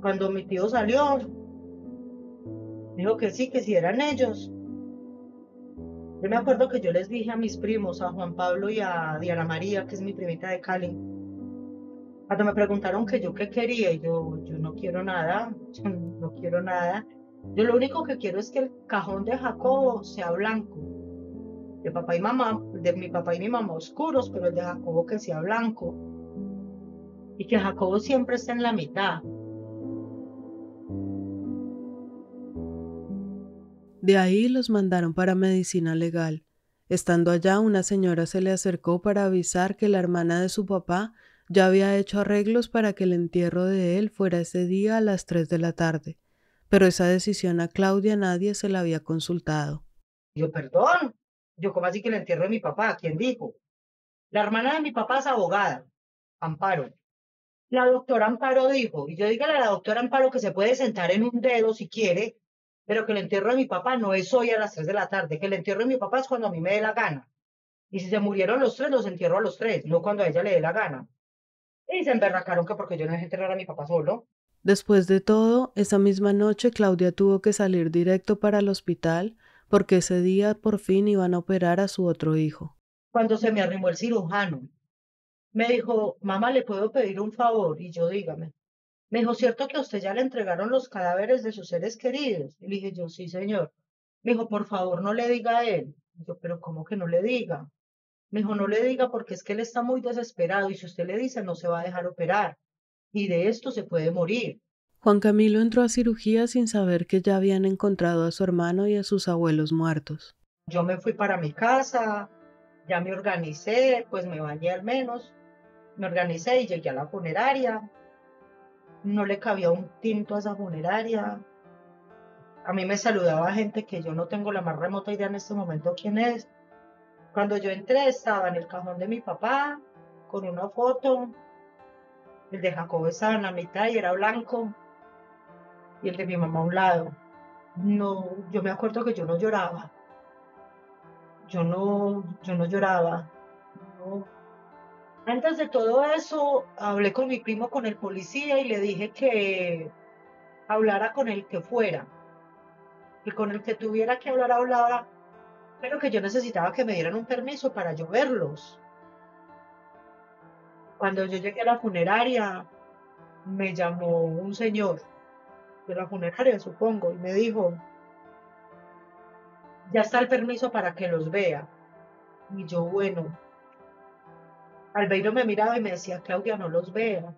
Cuando mi tío salió, dijo que sí eran ellos. Yo me acuerdo que yo les dije a mis primos, a Juan Pablo y a Diana María, que es mi primita de Cali, cuando me preguntaron que yo qué quería, y yo no quiero nada, yo no quiero nada. Yo lo único que quiero es que el cajón de Jacobo sea blanco. De papá y mamá, de mi papá y mi mamá oscuros, pero el de Jacobo que sea blanco. Y que Jacobo siempre esté en la mitad. De ahí los mandaron para medicina legal. Estando allá, una señora se le acercó para avisar que la hermana de su papá ya había hecho arreglos para que el entierro de él fuera ese día a las 3 de la tarde. Pero esa decisión a Claudia nadie se la había consultado. Yo, perdón. Yo, ¿cómo así que el entierro de mi papá? ¿Quién dijo? La hermana de mi papá es abogada, Amparo. La doctora Amparo dijo, y yo dígale a la doctora Amparo que se puede sentar en un dedo si quiere, pero que el entierro de mi papá no es hoy a las 3 de la tarde, que el entierro de mi papá es cuando a mí me dé la gana. Y si se murieron los tres, los entierro a los tres, no cuando a ella le dé la gana. Y se emberracaron que porque yo no dejé enterrar a mi papá solo. Después de todo, esa misma noche Claudia tuvo que salir directo para el hospital porque ese día por fin iban a operar a su otro hijo. Cuando se me arrimó el cirujano, me dijo, mamá, ¿le puedo pedir un favor? Y yo, dígame. Me dijo, ¿cierto que a usted ya le entregaron los cadáveres de sus seres queridos? Y le dije yo, sí, señor. Me dijo, por favor, no le diga a él. Y yo, pero ¿cómo que no le diga? Me dijo, no le diga porque es que él está muy desesperado y si usted le dice no se va a dejar operar y de esto se puede morir. Juan Camilo entró a cirugía sin saber que ya habían encontrado a su hermano y a sus abuelos muertos. Yo me fui para mi casa, ya me organicé, pues me bañé al menos, me organicé y llegué a la funeraria. No le cabía un tinto a esa funeraria. A mí me saludaba gente que yo no tengo la más remota idea en este momento quién es. Cuando yo entré estaba en el cajón de mi papá con una foto. El de Jacobo estaba en la mitad y era blanco. Y el de mi mamá a un lado. No, yo me acuerdo que yo no lloraba. Yo no lloraba. No. Antes de todo eso, hablé con mi primo, con el policía, y le dije que hablara con el que fuera, que con el que tuviera que hablar, hablara, pero que yo necesitaba que me dieran un permiso para yo verlos. Cuando yo llegué a la funeraria, me llamó un señor de la funeraria, supongo, y me dijo, ya está el permiso para que los vea. Y yo, bueno, Albeiro me miraba y me decía, Claudia, no los vea.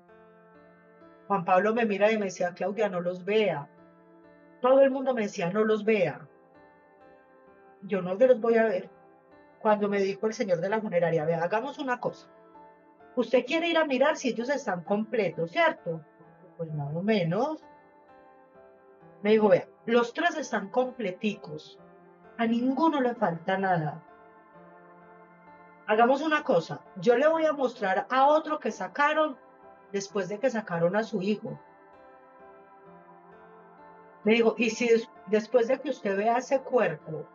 Juan Pablo me mira y me decía, Claudia, no los vea. Todo el mundo me decía, no los vea. Yo no los voy a ver. Cuando me dijo el señor de la funeraria, vea, hagamos una cosa. Usted quiere ir a mirar si ellos están completos, ¿cierto? Pues más o menos. Me dijo, vea, los tres están completicos. A ninguno le falta nada. Hagamos una cosa. Yo le voy a mostrar a otro que sacaron después de que sacaron a su hijo. Me dijo, y si después de que usted vea ese cuerpo,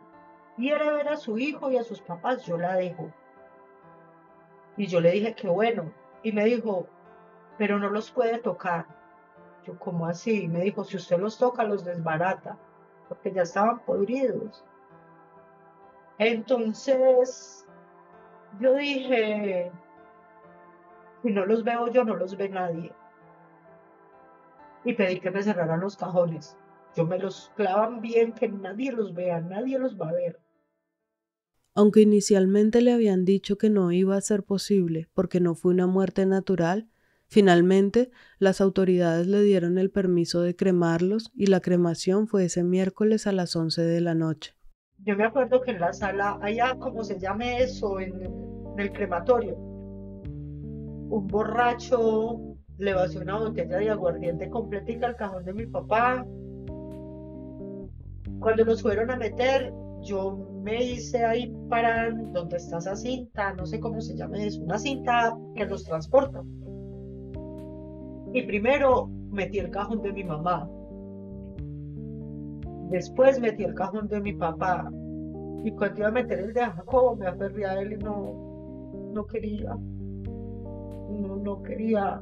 quiere ver a su hijo y a sus papás, yo la dejo. Y yo le dije que bueno. Y me dijo, pero no los puede tocar. Yo, ¿cómo así? Me dijo, si usted los toca, los desbarata, porque ya estaban podridos. Entonces, yo dije, si no los veo yo, no los ve nadie. Y pedí que me cerraran los cajones. Yo me los clavan bien, que nadie los vea, nadie los va a ver. Aunque inicialmente le habían dicho que no iba a ser posible porque no fue una muerte natural, finalmente las autoridades le dieron el permiso de cremarlos y la cremación fue ese miércoles a las 11 de la noche. Yo me acuerdo que en la sala, allá, como se llame eso, en el crematorio, un borracho le vació una botella de aguardiente completica al cajón de mi papá. Cuando nos fueron a meter, yo me hice ahí para donde está esa cinta, no sé cómo se llama eso, una cinta que los transporta. Y primero metí el cajón de mi mamá, después metí el cajón de mi papá, y cuando iba a meter el de Jacobo me aferré a él y no quería, no quería.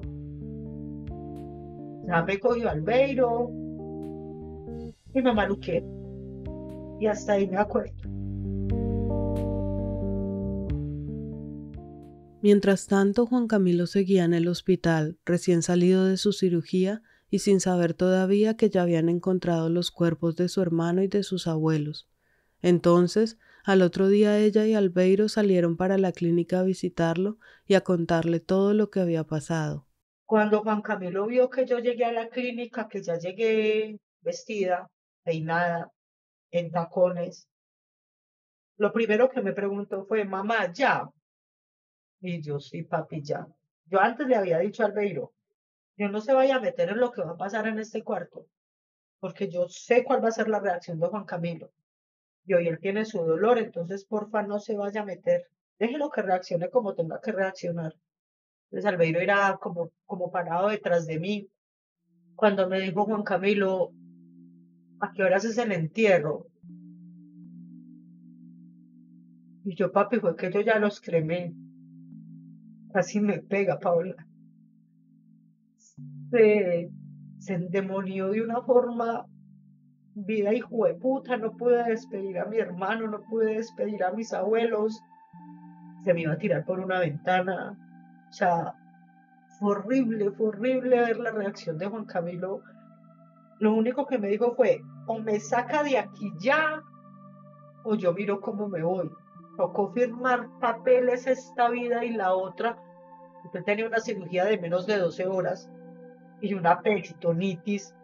Ya me cogió Albeiro y me maluqué, y hasta ahí me acuerdo. Mientras tanto, Juan Camilo seguía en el hospital, recién salido de su cirugía y sin saber todavía que ya habían encontrado los cuerpos de su hermano y de sus abuelos. Entonces, al otro día ella y Albeiro salieron para la clínica a visitarlo y a contarle todo lo que había pasado. Cuando Juan Camilo vio que yo llegué a la clínica, que ya llegué vestida, peinada, en tacones, lo primero que me preguntó fue, mamá, ¿ya? Y yo, sí, papi, ya. Yo antes le había dicho a Albeiro, yo no se vaya a meter en lo que va a pasar en este cuarto, porque yo sé cuál va a ser la reacción de Juan Camilo. Y hoy él tiene su dolor, entonces porfa no se vaya a meter. Déjelo que reaccione como tenga que reaccionar. Entonces Albeiro era como parado detrás de mí. Cuando me dijo Juan Camilo, ¿a qué horas es el entierro? Y yo, papi, fue que yo ya los cremé. Casi me pega, Paula. Se, se endemonió de una forma, vida hijo de puta, no pude despedir a mi hermano, no pude despedir a mis abuelos, se me iba a tirar por una ventana. O sea, fue horrible ver la reacción de Juan Camilo. Lo único que me dijo fue, o me saca de aquí ya, o yo miro cómo me voy. Tocó firmar papeles esta vida y la otra. Usted tenía una cirugía de menos de 12 horas y una peritonitis.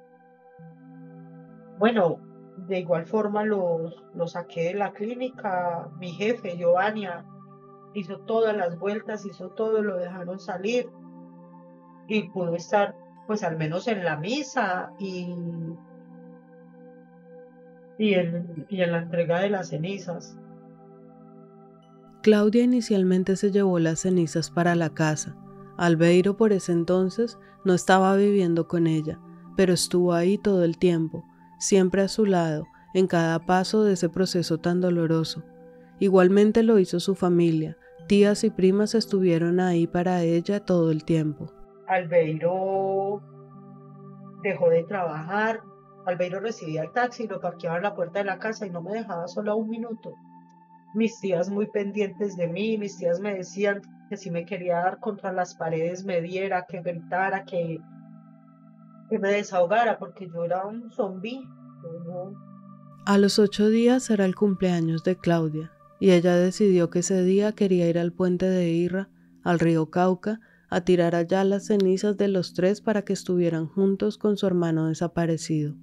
Bueno, de igual forma los saqué de la clínica. Mi jefe, Giovannia, hizo todas las vueltas, hizo todo, lo dejaron salir y pudo estar pues al menos en la misa y en la entrega de las cenizas. Claudia inicialmente se llevó las cenizas para la casa. Albeiro por ese entonces no estaba viviendo con ella, pero estuvo ahí todo el tiempo, siempre a su lado, en cada paso de ese proceso tan doloroso. Igualmente lo hizo su familia, tías y primas estuvieron ahí para ella todo el tiempo. Albeiro dejó de trabajar. Albeiro recibía el taxi, lo parqueaba en la puerta de la casa y no me dejaba sola un minuto. Mis tías muy pendientes de mí, mis tías me decían que si me quería dar contra las paredes me diera, que gritara, que me desahogara, porque yo era un zombie. A los 8 días era el cumpleaños de Claudia, y ella decidió que ese día quería ir al puente de Irra, al río Cauca, a tirar allá las cenizas de los tres para que estuvieran juntos con su hermano desaparecido.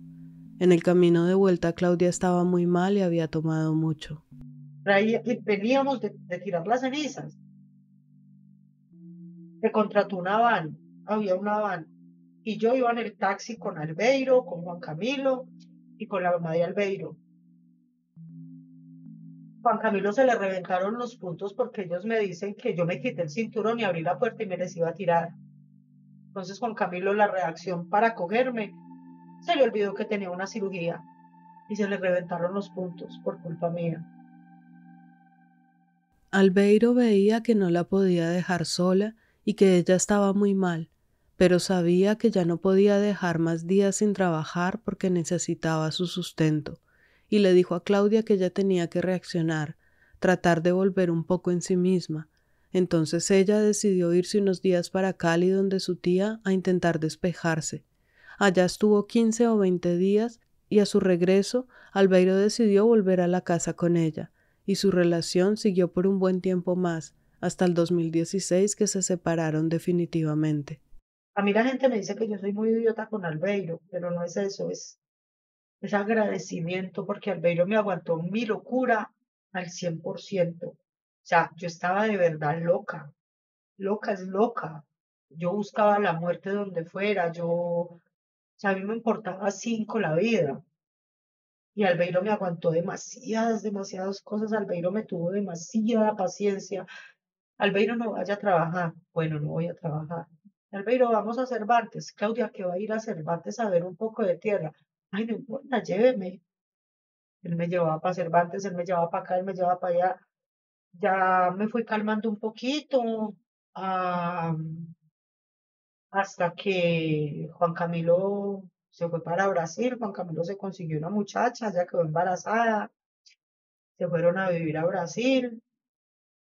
En el camino de vuelta Claudia estaba muy mal y había tomado mucho. Veníamos de tirar las cenizas. Se contrató una van, había una van, y yo iba en el taxi con Albeiro, con Juan Camilo y con la mamá de Albeiro. Juan Camilo se le reventaron los puntos porque ellos me dicen que yo me quité el cinturón y abrí la puerta y me les iba a tirar. Entonces Juan Camilo, la reacción para cogerme, se le olvidó que tenía una cirugía y se le reventaron los puntos por culpa mía. Albeiro veía que no la podía dejar sola y que ella estaba muy mal, pero sabía que ya no podía dejar más días sin trabajar porque necesitaba su sustento, y le dijo a Claudia que ella tenía que reaccionar, tratar de volver un poco en sí misma. Entonces ella decidió irse unos días para Cali donde su tía a intentar despejarse. Allá estuvo 15 o 20 días y a su regreso, Albeiro decidió volver a la casa con ella, y su relación siguió por un buen tiempo más, hasta el 2016 que se separaron definitivamente. A mí la gente me dice que yo soy muy idiota con Albeiro, pero no es eso, es agradecimiento porque Albeiro me aguantó mi locura al 100%. O sea, yo estaba de verdad loca, loca es loca. Yo buscaba la muerte donde fuera, o sea, a mí me importaba cinco la vida. Y Albeiro me aguantó demasiadas cosas. Albeiro me tuvo demasiada paciencia. Albeiro, no vaya a trabajar. Bueno, no voy a trabajar. Albeiro, vamos a Cervantes. Claudia, que va a ir a Cervantes a ver un poco de tierra. Ay, no importa, lléveme. Él me llevaba para Cervantes, él me llevaba para acá, él me llevaba para allá. Ya me fui calmando un poquito, ah, hasta que Juan Camilo se fue para Brasil. Juan Camilo se consiguió una muchacha, ya quedó embarazada, se fueron a vivir a Brasil.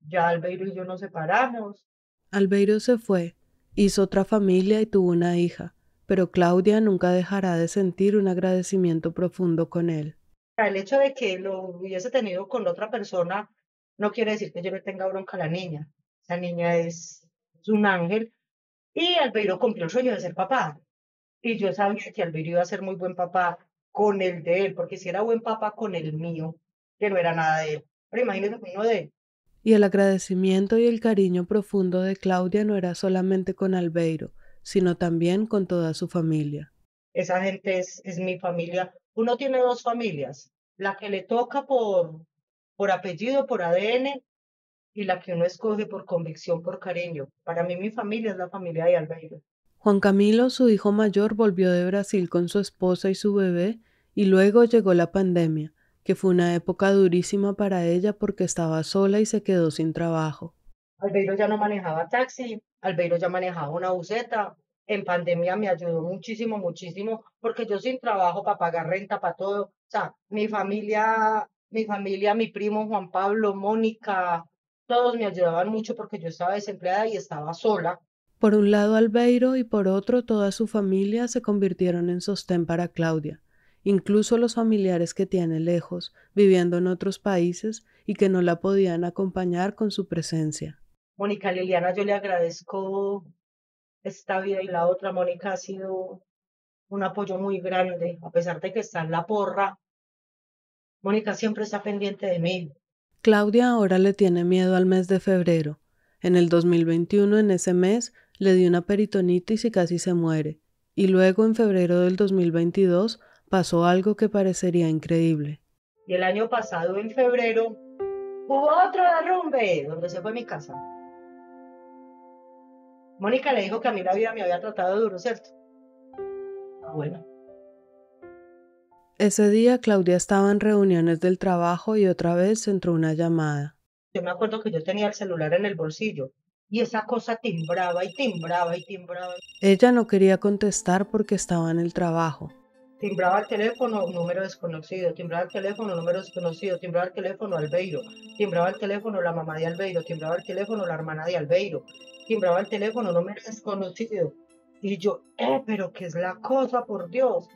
Ya Albeiro y yo nos separamos. Albeiro se fue, hizo otra familia y tuvo una hija, pero Claudia nunca dejará de sentir un agradecimiento profundo con él. El hecho de que lo hubiese tenido con otra persona no quiere decir que yo le tenga bronca a la niña. Esa niña es un ángel. Y Albeiro cumplió el sueño de ser papá. Y yo sabía que Albeiro iba a ser muy buen papá con el de él, porque si era buen papá con el mío, que no era nada de él. Pero imagínese con uno de él. Y el agradecimiento y el cariño profundo de Claudia no era solamente con Albeiro, sino también con toda su familia. Esa gente es mi familia. Uno tiene dos familias, la que le toca por apellido, por ADN, y la que uno escoge por convicción, por cariño. Para mí mi familia es la familia de Albeiro. Juan Camilo, su hijo mayor, volvió de Brasil con su esposa y su bebé, y luego llegó la pandemia, que fue una época durísima para ella porque estaba sola y se quedó sin trabajo. Albeiro ya no manejaba taxi, Albeiro ya manejaba una buseta. En pandemia me ayudó muchísimo, muchísimo, porque yo sin trabajo para pagar renta, para todo. O sea, mi primo Juan Pablo, Mónica, todos me ayudaban mucho porque yo estaba desempleada y estaba sola. Por un lado Albeiro y por otro toda su familia se convirtieron en sostén para Claudia, incluso los familiares que tiene lejos, viviendo en otros países y que no la podían acompañar con su presencia. Mónica Liliana, yo le agradezco esta vida y la otra. Mónica ha sido un apoyo muy grande, a pesar de que está en la porra. Mónica siempre está pendiente de mí. Claudia ahora le tiene miedo al mes de febrero. En el 2021, en ese mes, le dio una peritonitis y casi se muere. Y luego, en febrero del 2022, pasó algo que parecería increíble. Y el año pasado, en febrero, hubo otro derrumbe donde se fue mi casa. Mónica le dijo que a mí la vida me había tratado duro, ¿cierto? Ah, bueno. Ese día Claudia estaba en reuniones del trabajo y otra vez entró una llamada. Yo me acuerdo que yo tenía el celular en el bolsillo y esa cosa timbraba y timbraba y timbraba. Ella no quería contestar porque estaba en el trabajo. Timbraba el teléfono, número desconocido, timbraba el teléfono, número desconocido, timbraba el teléfono Albeiro, timbraba el teléfono la mamá de Albeiro, timbraba el teléfono la hermana de Albeiro, timbraba el teléfono, número desconocido. Y yo, pero ¿qué es la cosa, por Dios?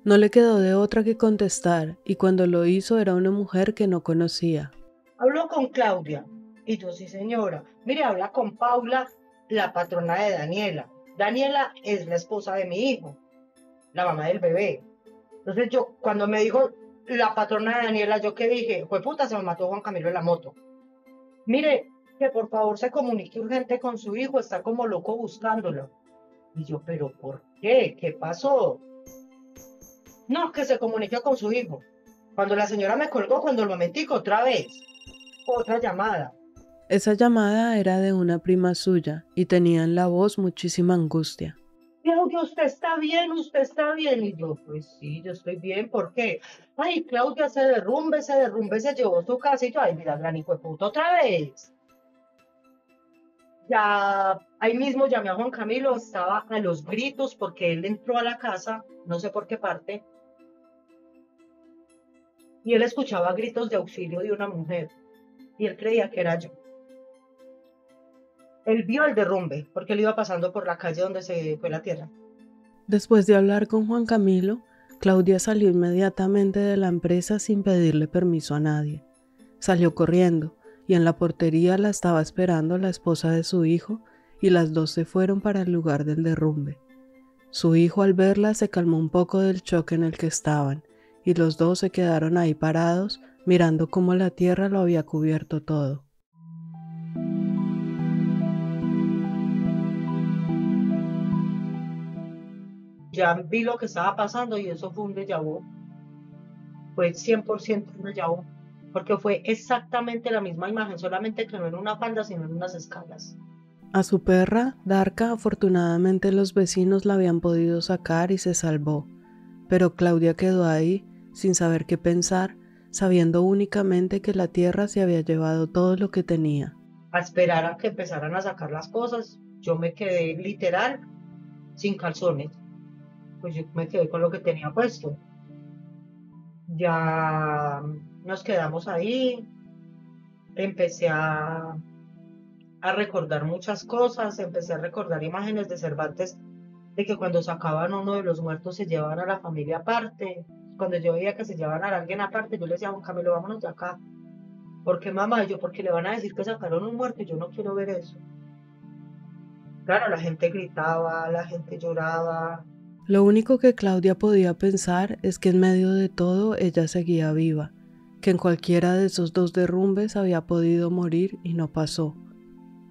No le quedó de otra que contestar, y cuando lo hizo era una mujer que no conocía. Habló con Claudia. Y yo, sí, señora. Mire, habla con Paula, la patrona de Daniela. Daniela es la esposa de mi hijo, la mamá del bebé. Entonces yo, cuando me dijo la patrona de Daniela, yo que dije, fue puta, se me mató Juan Camilo en la moto. Mire, que por favor se comunique urgente con su hijo, está como loco buscándolo. Y yo, ¿pero por qué? ¿Qué pasó? No, que se comunique con su hijo. Cuando la señora me colgó, cuando el momentico, otra vez, otra llamada. Esa llamada era de una prima suya y tenía en la voz muchísima angustia. Claudia, usted está bien, usted está bien. Y yo, pues sí, yo estoy bien, ¿por qué? Ay, Claudia, se derrumbe, se llevó su casa. Y yo, ay, mira, gran hijo de puta, otra vez. Ya ahí mismo llamé a Juan Camilo, estaba a los gritos porque él entró a la casa, no sé por qué parte, y él escuchaba gritos de auxilio de una mujer, y él creía que era yo. Él vio el derrumbe, porque él iba pasando por la calle donde se fue la tierra. Después de hablar con Juan Camilo, Claudia salió inmediatamente de la empresa sin pedirle permiso a nadie. Salió corriendo y en la portería la estaba esperando la esposa de su hijo y las dos se fueron para el lugar del derrumbe. Su hijo al verla se calmó un poco del choque en el que estaban y los dos se quedaron ahí parados mirando cómo la tierra lo había cubierto todo. Ya vi lo que estaba pasando y eso fue un déjà vu. Fue 100% un déjà vu, porque fue exactamente la misma imagen, solamente que no en una falda, sino en unas escalas. A su perra, Darka, afortunadamente los vecinos la habían podido sacar y se salvó, pero Claudia quedó ahí sin saber qué pensar, sabiendo únicamente que la tierra se había llevado todo lo que tenía. A esperar a que empezaran a sacar las cosas, yo me quedé literal sin calzones, pues yo me quedé con lo que tenía puesto. Ya nos quedamos ahí, empecé a recordar muchas cosas, empecé a recordar imágenes de Cervantes, de que cuando sacaban uno de los muertos se llevaban a la familia aparte. Cuando yo veía que se llevaban a alguien aparte, yo le decía a Juan Camilo, vámonos de acá. ¿Por qué, mamá? Y yo, porque le van a decir que sacaron un muerto y yo no quiero ver eso. Claro, la gente gritaba, la gente lloraba. Lo único que Claudia podía pensar es que en medio de todo ella seguía viva, que en cualquiera de esos dos derrumbes había podido morir y no pasó.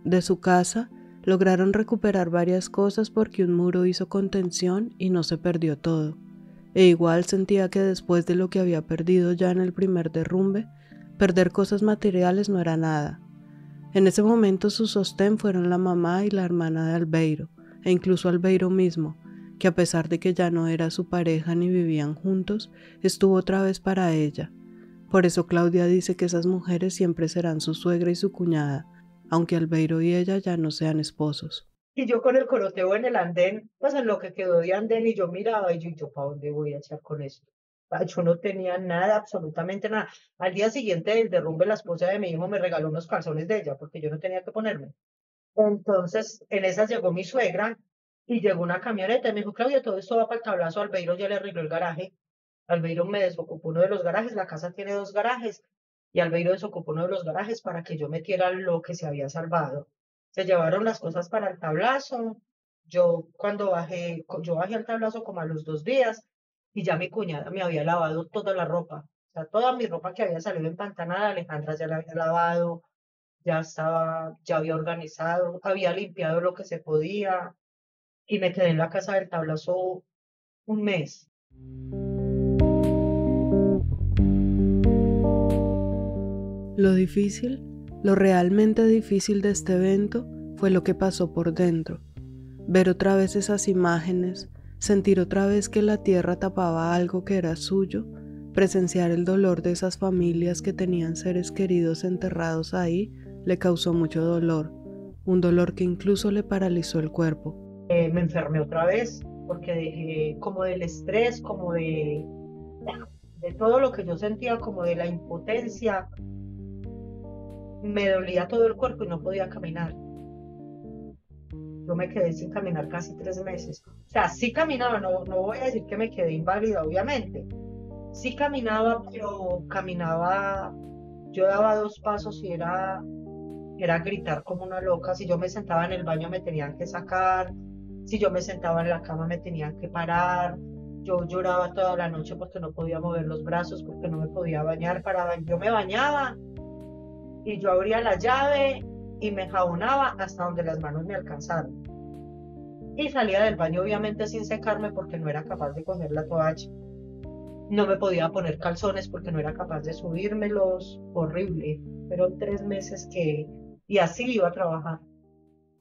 De su casa lograron recuperar varias cosas porque un muro hizo contención y no se perdió todo, e igual sentía que después de lo que había perdido ya en el primer derrumbe, perder cosas materiales no era nada. En ese momento su sostén fueron la mamá y la hermana de Albeiro, e incluso Albeiro mismo, que a pesar de que ya no era su pareja ni vivían juntos, estuvo otra vez para ella. Por eso Claudia dice que esas mujeres siempre serán su suegra y su cuñada, aunque Albeiro y ella ya no sean esposos. Y yo con el coroteo en el andén, pues en lo que quedó de andén, y yo miraba, y yo, ¿para dónde voy a echar con eso? Yo no tenía nada, absolutamente nada. Al día siguiente del derrumbe, la esposa de mi hijo me regaló unos calzones de ella, porque yo no tenía que ponerme. Entonces, en esas llegó mi suegra, y llegó una camioneta, y me dijo, Claudia, todo esto va para el tablazo, Albeiro ya le arregló el garaje. Albeiro me desocupó uno de los garajes, la casa tiene 2 garajes, y Albeiro desocupó uno de los garajes para que yo metiera lo que se había salvado. Se llevaron las cosas para el tablazo. Yo bajé al tablazo como a los 2 días y ya mi cuñada me había lavado toda la ropa. O sea, toda mi ropa que había salido empantanada, Alejandra ya la había lavado, ya había organizado, había limpiado lo que se podía y me quedé en la casa del tablazo un mes. Lo difícil, lo realmente difícil de este evento fue lo que pasó por dentro. Ver otra vez esas imágenes, sentir otra vez que la tierra tapaba algo que era suyo, presenciar el dolor de esas familias que tenían seres queridos enterrados ahí, le causó mucho dolor, un dolor que incluso le paralizó el cuerpo. Me enfermé otra vez porque como del estrés, como de todo lo que yo sentía, como de la impotencia, me dolía todo el cuerpo y no podía caminar. Yo me quedé sin caminar casi 3 meses. O sea, sí caminaba, no voy a decir que me quedé inválida, obviamente. Sí caminaba, pero caminaba, yo daba 2 pasos y era gritar como una loca. Si yo me sentaba en el baño me tenían que sacar, si yo me sentaba en la cama me tenían que parar. Yo lloraba toda la noche porque no podía mover los brazos, porque no me podía bañar. Yo me bañaba y yo abría la llave y me jabonaba hasta donde las manos me alcanzaron. Y salía del baño obviamente sin secarme porque no era capaz de coger la toalla. No me podía poner calzones porque no era capaz de subírmelos. Horrible. Fueron 3 meses y así iba a trabajar.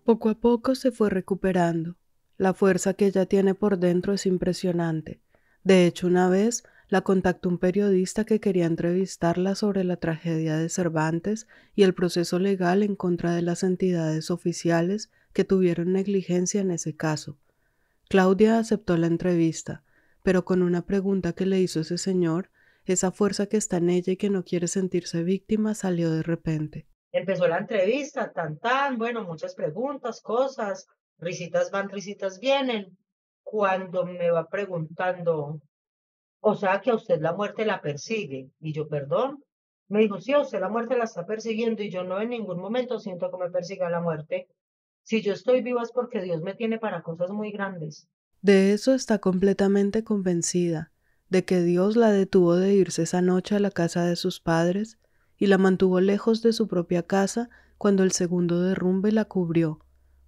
Poco a poco se fue recuperando. La fuerza que ella tiene por dentro es impresionante. De hecho, una vez la contactó un periodista que quería entrevistarla sobre la tragedia de Cervantes y el proceso legal en contra de las entidades oficiales que tuvieron negligencia en ese caso. Claudia aceptó la entrevista, pero con una pregunta que le hizo ese señor, esa fuerza que está en ella y que no quiere sentirse víctima salió de repente. Empezó la entrevista, bueno, muchas preguntas, cosas, risitas van, risitas vienen. Cuando me va preguntando, O sea que a usted la muerte la persigue. Y yo, perdón. Me dijo, sí, a usted la muerte la está persiguiendo y yo no en ningún momento siento que me persiga la muerte. Si yo estoy viva es porque Dios me tiene para cosas muy grandes. De eso está completamente convencida, de que Dios la detuvo de irse esa noche a la casa de sus padres y la mantuvo lejos de su propia casa cuando el segundo derrumbe la cubrió,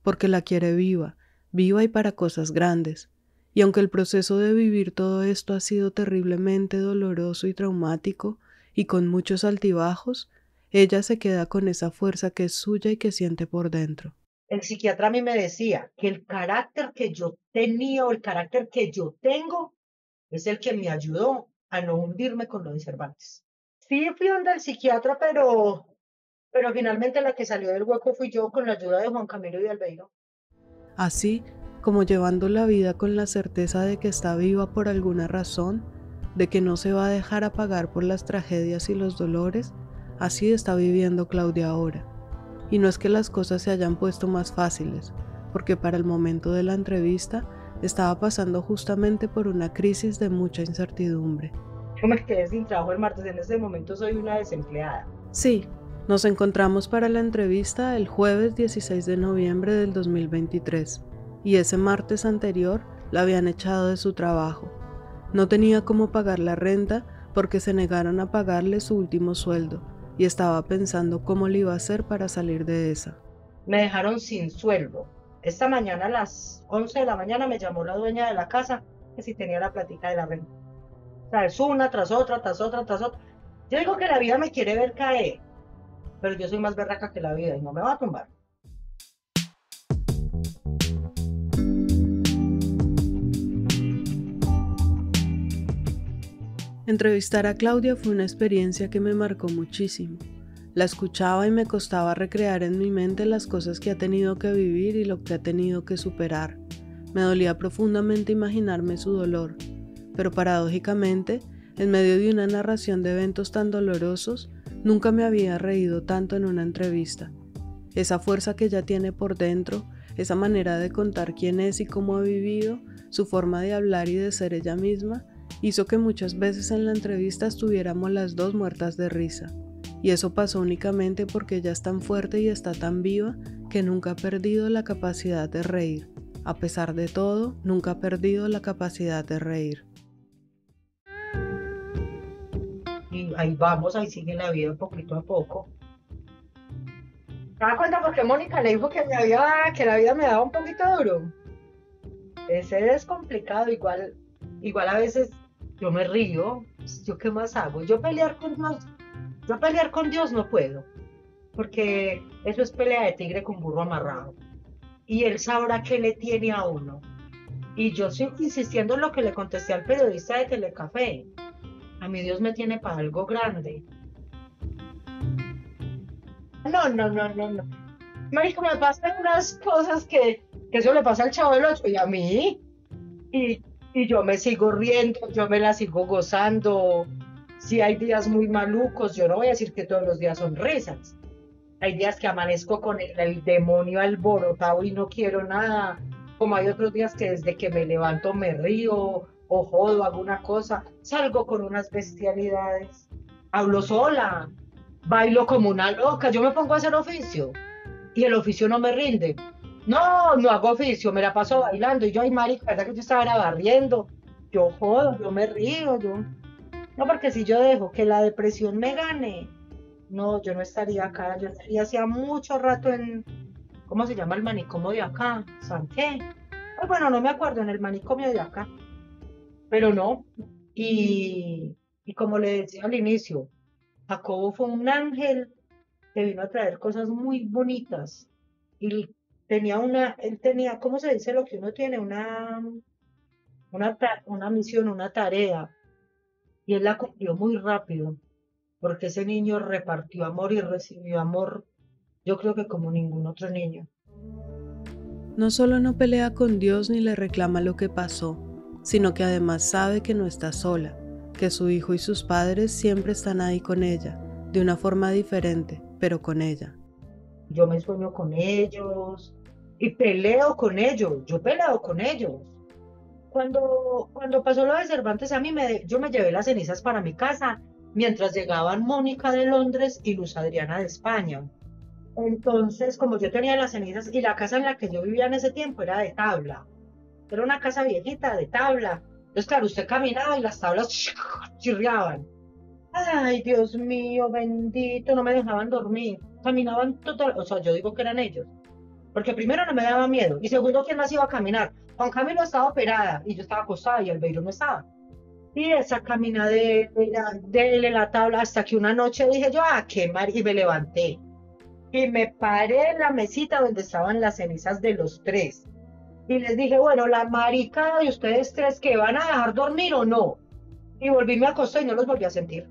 porque la quiere viva, viva y para cosas grandes. Y aunque el proceso de vivir todo esto ha sido terriblemente doloroso y traumático y con muchos altibajos, ella se queda con esa fuerza que es suya y que siente por dentro. El psiquiatra a mí me decía que el carácter que yo tenía o el carácter que yo tengo es el que me ayudó a no hundirme con lo de Cervantes. Sí fui donde el psiquiatra, pero finalmente la que salió del hueco fui yo con la ayuda de Juan Camilo y de Albeiro. Así como llevando la vida con la certeza de que está viva por alguna razón, de que no se va a dejar apagar por las tragedias y los dolores, así está viviendo Claudia ahora. Y no es que las cosas se hayan puesto más fáciles, porque para el momento de la entrevista estaba pasando justamente por una crisis de mucha incertidumbre. Yo me quedé sin trabajo el martes, en ese momento soy una desempleada. Sí, nos encontramos para la entrevista el jueves 16 de noviembre del 2023, y ese martes anterior la habían echado de su trabajo. No tenía cómo pagar la renta porque se negaron a pagarle su último sueldo, y estaba pensando cómo le iba a hacer para salir de esa. Me dejaron sin sueldo. Esta mañana a las 11 de la mañana me llamó la dueña de la casa que si tenía la platica de la renta. O sea, es una tras otra, tras otra, tras otra. Yo digo que la vida me quiere ver caer, pero yo soy más berraca que la vida y no me va a tumbar. Entrevistar a Claudia fue una experiencia que me marcó muchísimo. La escuchaba y me costaba recrear en mi mente las cosas que ha tenido que vivir y lo que ha tenido que superar. Me dolía profundamente imaginarme su dolor, pero paradójicamente, en medio de una narración de eventos tan dolorosos, nunca me había reído tanto en una entrevista. Esa fuerza que ella tiene por dentro, esa manera de contar quién es y cómo ha vivido, su forma de hablar y de ser ella misma, hizo que muchas veces en la entrevista estuviéramos las dos muertas de risa. Y eso pasó únicamente porque ella es tan fuerte y está tan viva que nunca ha perdido la capacidad de reír. A pesar de todo, nunca ha perdido la capacidad de reír. Y ahí vamos, ahí sigue la vida poquito a poco. ¿Te das cuenta por qué Mónica le dijo que la vida me daba un poquito duro? Ese es complicado, igual a veces yo me río. ¿Yo qué más hago? Yo pelear con Dios no puedo, porque eso es pelea de tigre con burro amarrado. Y él sabrá qué le tiene a uno. Y yo sigo insistiendo en lo que le contesté al periodista de Telecafé. A mí Dios me tiene para algo grande. No. Marico, me pasan unas cosas que eso le pasa al Chavo del Ocho y a mí. Y yo me sigo riendo, yo me la sigo gozando. Si hay días muy malucos, yo no voy a decir que todos los días son risas. Hay días que amanezco con el demonio alborotado y no quiero nada. Como hay otros días que desde que me levanto me río o jodo alguna cosa. Salgo con unas bestialidades. Hablo sola. Bailo como una loca. Yo me pongo a hacer oficio y el oficio no me rinde. No hago oficio, me la paso bailando. Y yo, ay, marica, ¿verdad que yo estaba barriendo? Yo jodo, yo me río, No, porque si yo dejo que la depresión me gane, no, yo no estaría acá. Yo estaría hacía mucho rato ¿cómo se llama el manicomio de acá? ¿San qué? Pues bueno, no me acuerdo, en el manicomio de acá. Pero no. Y como le decía al inicio, Jacobo fue un ángel que vino a traer cosas muy bonitas. Y él tenía, ¿cómo se dice lo que uno tiene? Una misión, una tarea. Y él la cumplió muy rápido, porque ese niño repartió amor y recibió amor, yo creo que como ningún otro niño. No solo no pelea con Dios ni le reclama lo que pasó, sino que además sabe que no está sola, que su hijo y sus padres siempre están ahí con ella, de una forma diferente, pero con ella. Yo me sueño con ellos y peleo con ellos, yo peleo con ellos. Cuando pasó lo de Cervantes, yo me llevé las cenizas para mi casa mientras llegaban Mónica de Londres y Luz Adriana de España. Entonces, como yo tenía las cenizas y la casa en la que yo vivía en ese tiempo era de tabla, era una casa viejita de tabla. Entonces, claro, usted caminaba y las tablas chirriaban. Ay, Dios mío, bendito, no me dejaban dormir. Caminaban total, o sea, yo digo que eran ellos. Porque primero no me daba miedo. Y segundo, ¿quién más iba a caminar? Juan Camilo estaba operada y yo estaba acostada y Albeiro no estaba. Y esa caminadera de la tabla hasta que una noche dije yo, qué mar, y me levanté. Y me paré en la mesita donde estaban las cenizas de los tres. Y les dije, bueno, la maricada de ustedes tres, ¿que van a dejar dormir o no? Y volví, me acosté y no los volví a sentir.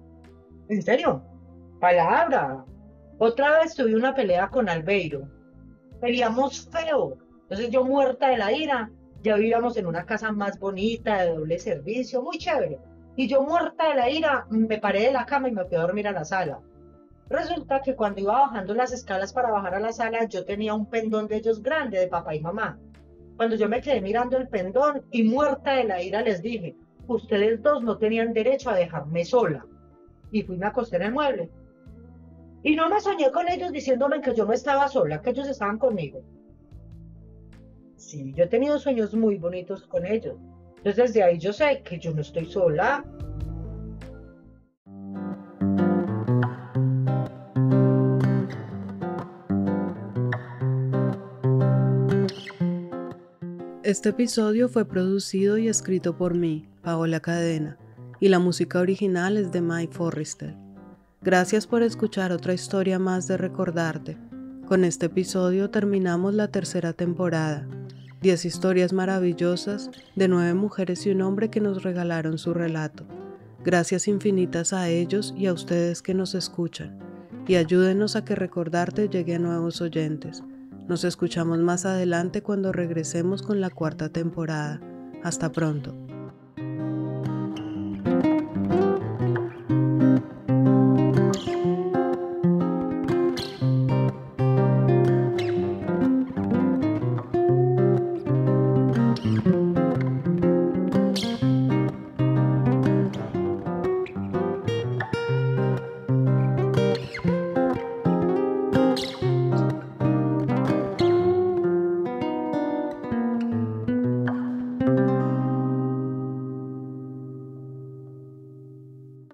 ¿En serio? Palabra. Otra vez tuve una pelea con Albeiro. Peleamos feo. Entonces yo muerta de la ira, ya vivíamos en una casa más bonita, de doble servicio, muy chévere. Y yo muerta de la ira, me paré de la cama y me fui a dormir a la sala. Resulta que cuando iba bajando las escalas para bajar a la sala, yo tenía un pendón de ellos grande, de papá y mamá. Cuando yo me quedé mirando el pendón y muerta de la ira les dije, ustedes dos no tenían derecho a dejarme sola. Y fui y me acosté en el mueble. Y no me soñé con ellos diciéndome que yo no estaba sola, que ellos estaban conmigo. Sí, yo he tenido sueños muy bonitos con ellos. Entonces desde ahí yo sé que yo no estoy sola. Este episodio fue producido y escrito por mí, Paola Cadena, y la música original es de Mike Forrester. Gracias por escuchar otra historia más de Recordarte. Con este episodio terminamos la tercera temporada. 10 historias maravillosas de 9 mujeres y un hombre que nos regalaron su relato. Gracias infinitas a ellos y a ustedes que nos escuchan. Y ayúdenos a que Recordarte llegue a nuevos oyentes. Nos escuchamos más adelante cuando regresemos con la 4ª temporada. Hasta pronto.